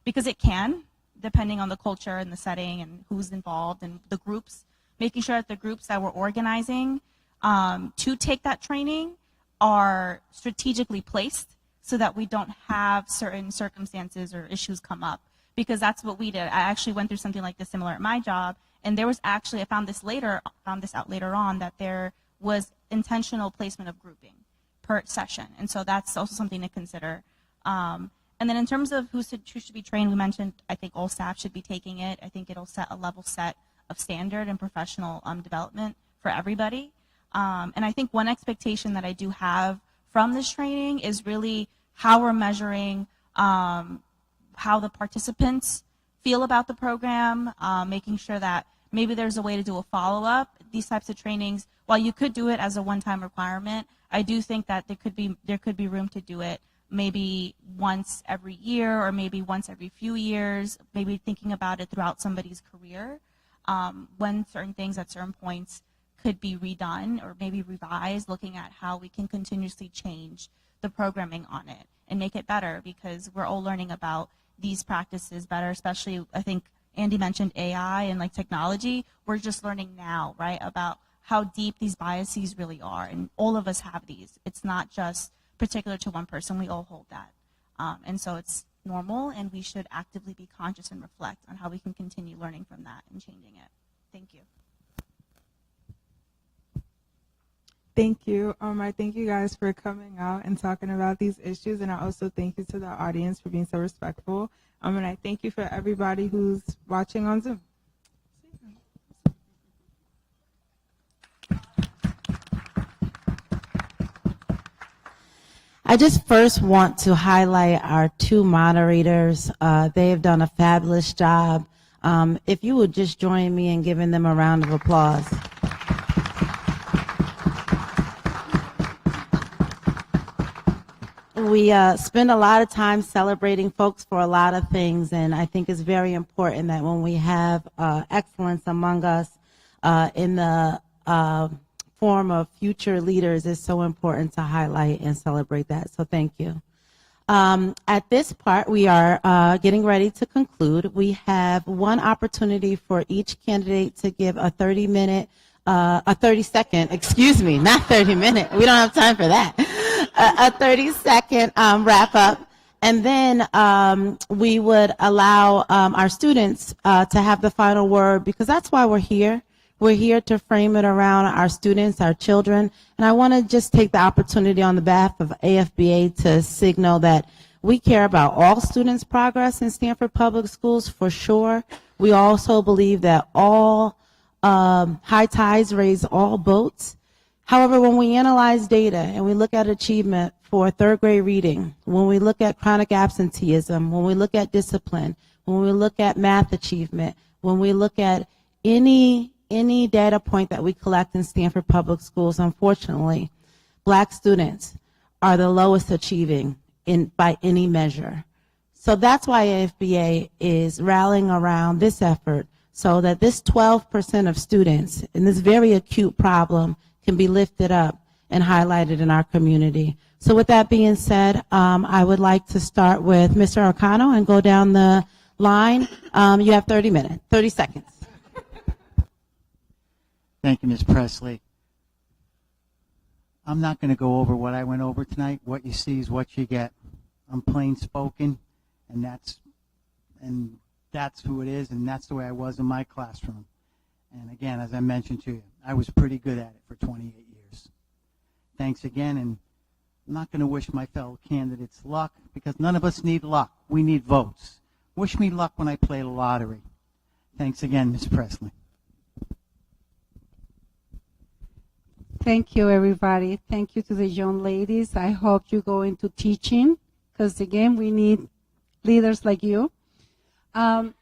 [SPEAKER 10] because it can, depending on the culture and the setting and who's involved and the groups, making sure that the groups that we're organizing to take that training are strategically placed so that we don't have certain circumstances or issues come up. Because that's what we did. I actually went through something like this similar at my job, and there was actually, I found this out later on, that there was intentional placement of grouping per session. And so that's also something to consider. And then in terms of who should be trained, we mentioned, I think all staff should be taking it. I think it'll set a level set of standard and professional development for everybody. And I think one expectation that I do have from this training is really how we're measuring how the participants feel about the program, making sure that maybe there's a way to do a follow-up. These types of trainings, while you could do it as a one-time requirement, I do think that there could be room to do it maybe once every year or maybe once every few years, maybe thinking about it throughout somebody's career, when certain things at certain points could be redone or maybe revised, looking at how we can continuously change the programming on it and make it better, because we're all learning about these practices better, especially, I think Andy mentioned AI and like technology. We're just learning now, right, about how deep these biases really are, and all of us have these. It's not just particular to one person, we all hold that. And so it's normal, and we should actively be conscious and reflect on how we can continue learning from that and changing it. Thank you.
[SPEAKER 11] Thank you. I thank you guys for coming out and talking about these issues, and I also thank you to the audience for being so respectful. And I thank you for everybody who's watching on Zoom.
[SPEAKER 4] I just first want to highlight our two moderators. They have done a fabulous job. If you would just join me in giving them a round of applause. We spend a lot of time celebrating folks for a lot of things, and I think it's very important that when we have excellence among us in the form of future leaders, it's so important to highlight and celebrate that. So thank you. At this part, we are getting ready to conclude. We have one opportunity for each candidate to give a 30-second, excuse me, not 30-minute. We don't have time for that. A 30-second wrap up. And then we would allow our students to have the final word, because that's why we're here. We're here to frame it around our students, our children, and I want to just take the opportunity on the behalf of AFBA to signal that we care about all students' progress in Stamford Public Schools for sure. We also believe that all high tides raise all boats. However, when we analyze data and we look at achievement for third grade reading, when we look at chronic absenteeism, when we look at discipline, when we look at math achievement, when we look at any data point that we collect in Stamford Public Schools, unfortunately, black students are the lowest achieving by any measure. So that's why AFBA is rallying around this effort so that this 12% of students in this very acute problem can be lifted up and highlighted in our community. So with that being said, I would like to start with Mr. Arcano and go down the line. You have 30 seconds.
[SPEAKER 6] Thank you, Ms. Presley. I'm not going to go over what I went over tonight. What you see is what you get. I'm plain spoken, and that's who it is, and that's the way I was in my classroom. And again, as I mentioned to you, I was pretty good at it for 28 years. Thanks again, and I'm not going to wish my fellow candidates luck, because none of us need luck. We need votes. Wish me luck when I play the lottery. Thanks again, Ms. Presley.
[SPEAKER 7] Thank you, everybody. Thank you to the young ladies. I hope you go into teaching, because again, we need leaders like you. As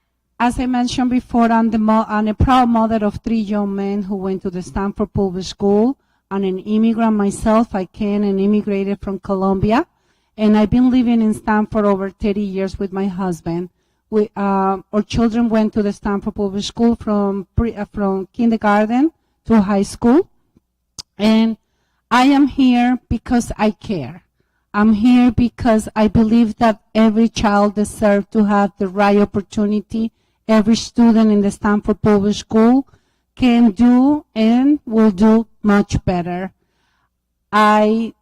[SPEAKER 7] I mentioned before, I'm a proud mother of 3 young men who went to the Stamford Public School. I'm an immigrant myself. I came and immigrated from Colombia, and I've been living in Stamford over 30 years with my husband. Our children went to the Stamford Public School from kindergarten to high school. And I am here because I care. I'm here because I believe that every child deserves to have the right opportunity. Every student in the Stamford Public School can do and will do much better. Thank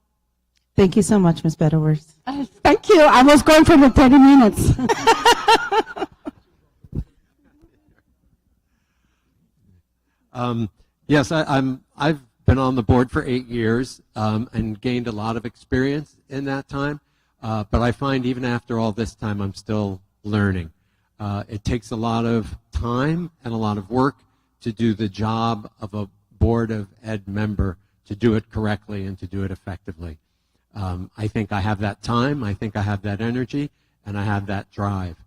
[SPEAKER 4] you so much, Ms. Betterworth.
[SPEAKER 7] Thank you. I was going for the 30 minutes.
[SPEAKER 8] Yes, I've been on the board for 8 years and gained a lot of experience in that time. But I find even after all this time, I'm still learning. It takes a lot of time and a lot of work to do the job of a Board of Ed member, to do it correctly and to do it effectively. I think I have that time, I think I have that energy, and I have that drive.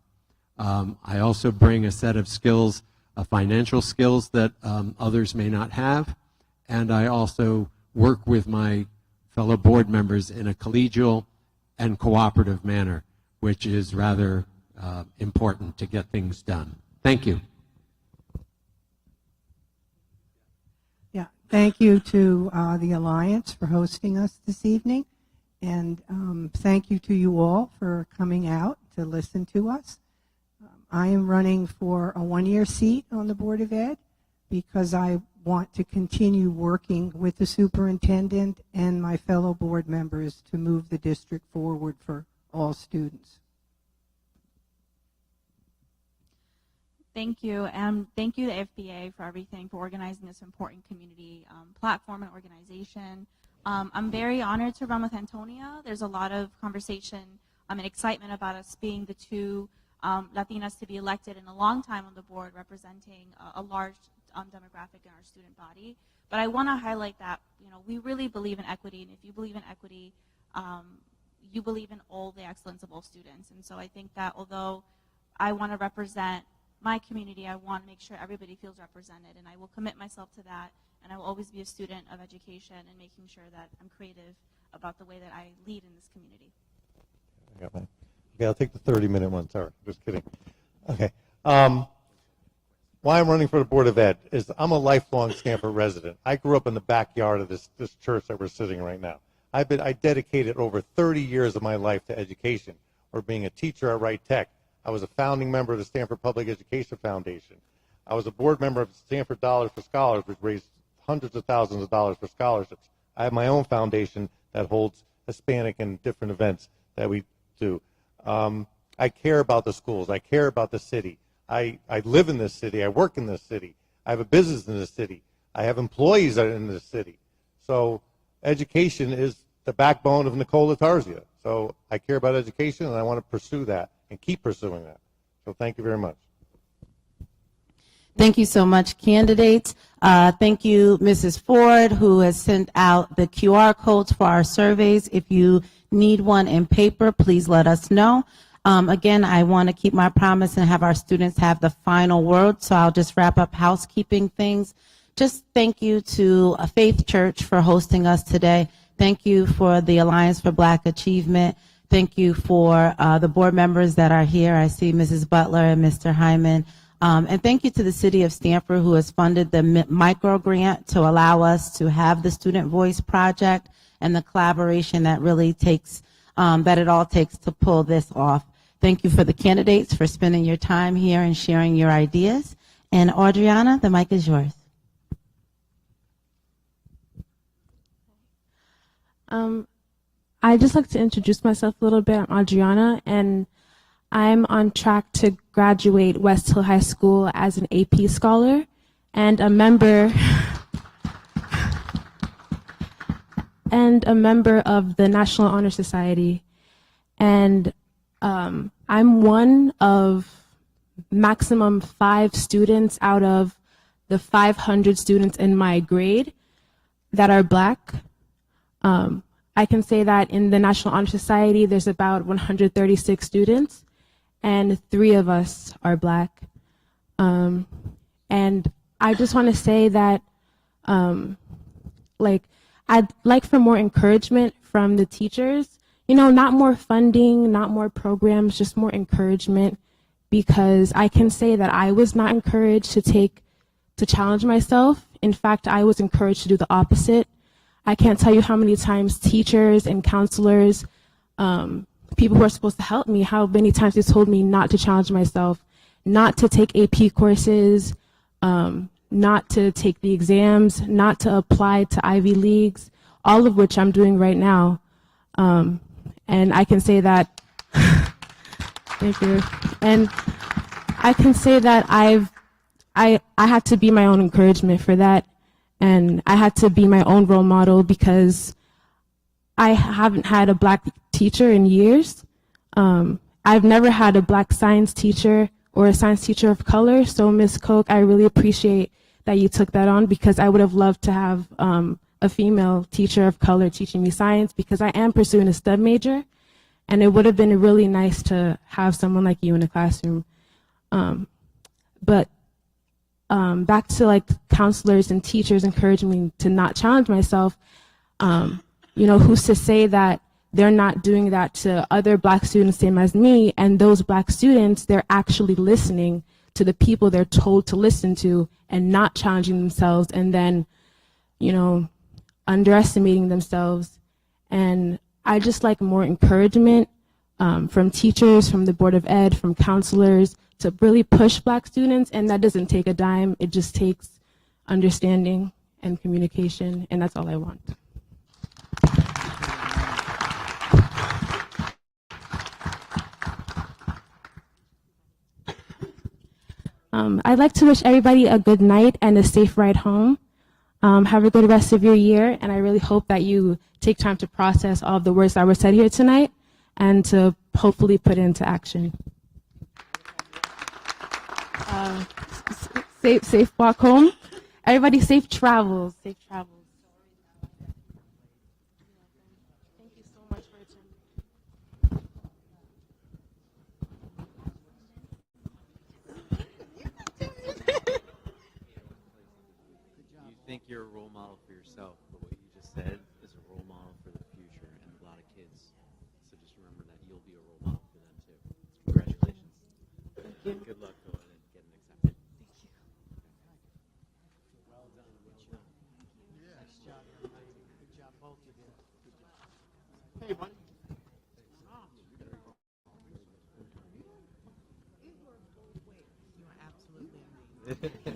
[SPEAKER 8] I also bring a set of skills, financial skills that others may not have, and I also work with my fellow board members in a collegial and cooperative manner, which is rather important to get things done. Thank you.
[SPEAKER 9] Yeah, thank you to the Alliance for hosting us this evening, and thank you to you all for coming out to listen to us. I am running for a 1-year seat on the Board of Ed because I want to continue working with the superintendent and my fellow board members to move the district forward for all students.
[SPEAKER 10] Thank you, and thank you to FBA for everything, for organizing this important community platform and organization. I'm very honored to run with Antonia. There's a lot of conversation and excitement about us being the 2 Latinas to be elected in a long time on the board, representing a large demographic in our student body. But I want to highlight that we really believe in equity, and if you believe in equity, you believe in all the excellence of all students. And so I think that although I want to represent my community, I want to make sure everybody feels represented, and I will commit myself to that, and I will always be a student of education and making sure that I'm creative about the way that I lead in this community.
[SPEAKER 3] I got mine. Okay, I'll take the 30-minute one. Sorry, just kidding. Okay. Why I'm running for the Board of Ed is I'm a lifelong Stamford resident. I grew up in the backyard of this church that we're sitting right now. I dedicated over 30 years of my life to education, or being a teacher at Wright Tech. I was a founding member of the Stamford Public Education Foundation. I was a board member of Stamford Dollars for Scholars, which raised hundreds of thousands of dollars for scholarships. I have my own foundation that holds Hispanic and different events that we do. I care about the schools. I care about the city. I live in this city. I work in this city. I have a business in the city. I have employees that are in the city. So education is the backbone of Nicola Tarzia. So I care about education, and I want to pursue that and keep pursuing that. So thank you very much.
[SPEAKER 4] Thank you so much, candidates. Thank you, Mrs. Ford, who has sent out the QR codes for our surveys. If you need one in paper, please let us know. Again, I want to keep my promise and have our students have the final word, so I'll just wrap up housekeeping things. Just thank you to Faith Church for hosting us today. Thank you for the Alliance for Black Achievement. Thank you for the board members that are here. I see Mrs. Butler and Mr. Hyman. And thank you to the City of Stamford, who has funded the micro grant to allow us to have the Student Voice Project and the collaboration that really takes, that it all takes to pull this off. Thank you for the candidates for spending your time here and sharing your ideas. And Audriana, the mic is yours.
[SPEAKER 5] I'd just like to introduce myself a little bit. I'm Audriana, and I'm on track to graduate West Hill High School as an AP scholar and a member of the National Honor Society. And I'm one of maximum 5 students out of the 500 students in my grade that are Black. I can say that in the National Honor Society, there's about 136 students, and 3 of us are Black. And I just want to say that, I'd like for more encouragement from the teachers. You know, not more funding, not more programs, just more encouragement, because I can say that I was not encouraged to challenge myself. In fact, I was encouraged to do the opposite. I can't tell you how many times teachers and counselors, people who are supposed to help me, how many times they told me not to challenge myself, not to take AP courses, not to take the exams, not to apply to Ivy Leagues, all of which I'm doing right now. And I can say that, thank you. And I can say that I had to be my own encouragement for that. And I had to be my own role model because I haven't had a Black teacher in years. I've never had a Black science teacher or a science teacher of color. So Ms. Koch, I really appreciate that you took that on, because I would have loved to have a female teacher of color teaching me science, because I am pursuing a STEM major, and it would have been really nice to have someone like you in the classroom. But back to like counselors and teachers encouraging me to not challenge myself, you know, who's to say that they're not doing that to other Black students same as me, and those Black students, they're actually listening to the people they're told to listen to and not challenging themselves, and then, you know, underestimating themselves. And I just like more encouragement from teachers, from the Board of Ed, from counselors, to really push Black students. And that doesn't take a dime. It just takes understanding and communication, and that's all I want. I'd like to wish everybody a good night and a safe ride home. Have a good rest of your year, and I really hope that you take time to process all of the words that were said here tonight and to hopefully put it into action. Safe walk home. Everybody, safe travels. Safe travels. Thank you so much for attending.
[SPEAKER 12] You think you're a role model for yourself, but what you just said is a role model for the future and a lot of kids. So just remember that you'll be a role model for them too. Congratulations. Thank you. Good luck going and getting accepted. Thank you.
[SPEAKER 6] Well done. Good job. Nice job, everybody. Good job, both of you. Good job. Hey, buddy.
[SPEAKER 13] You are absolutely amazing.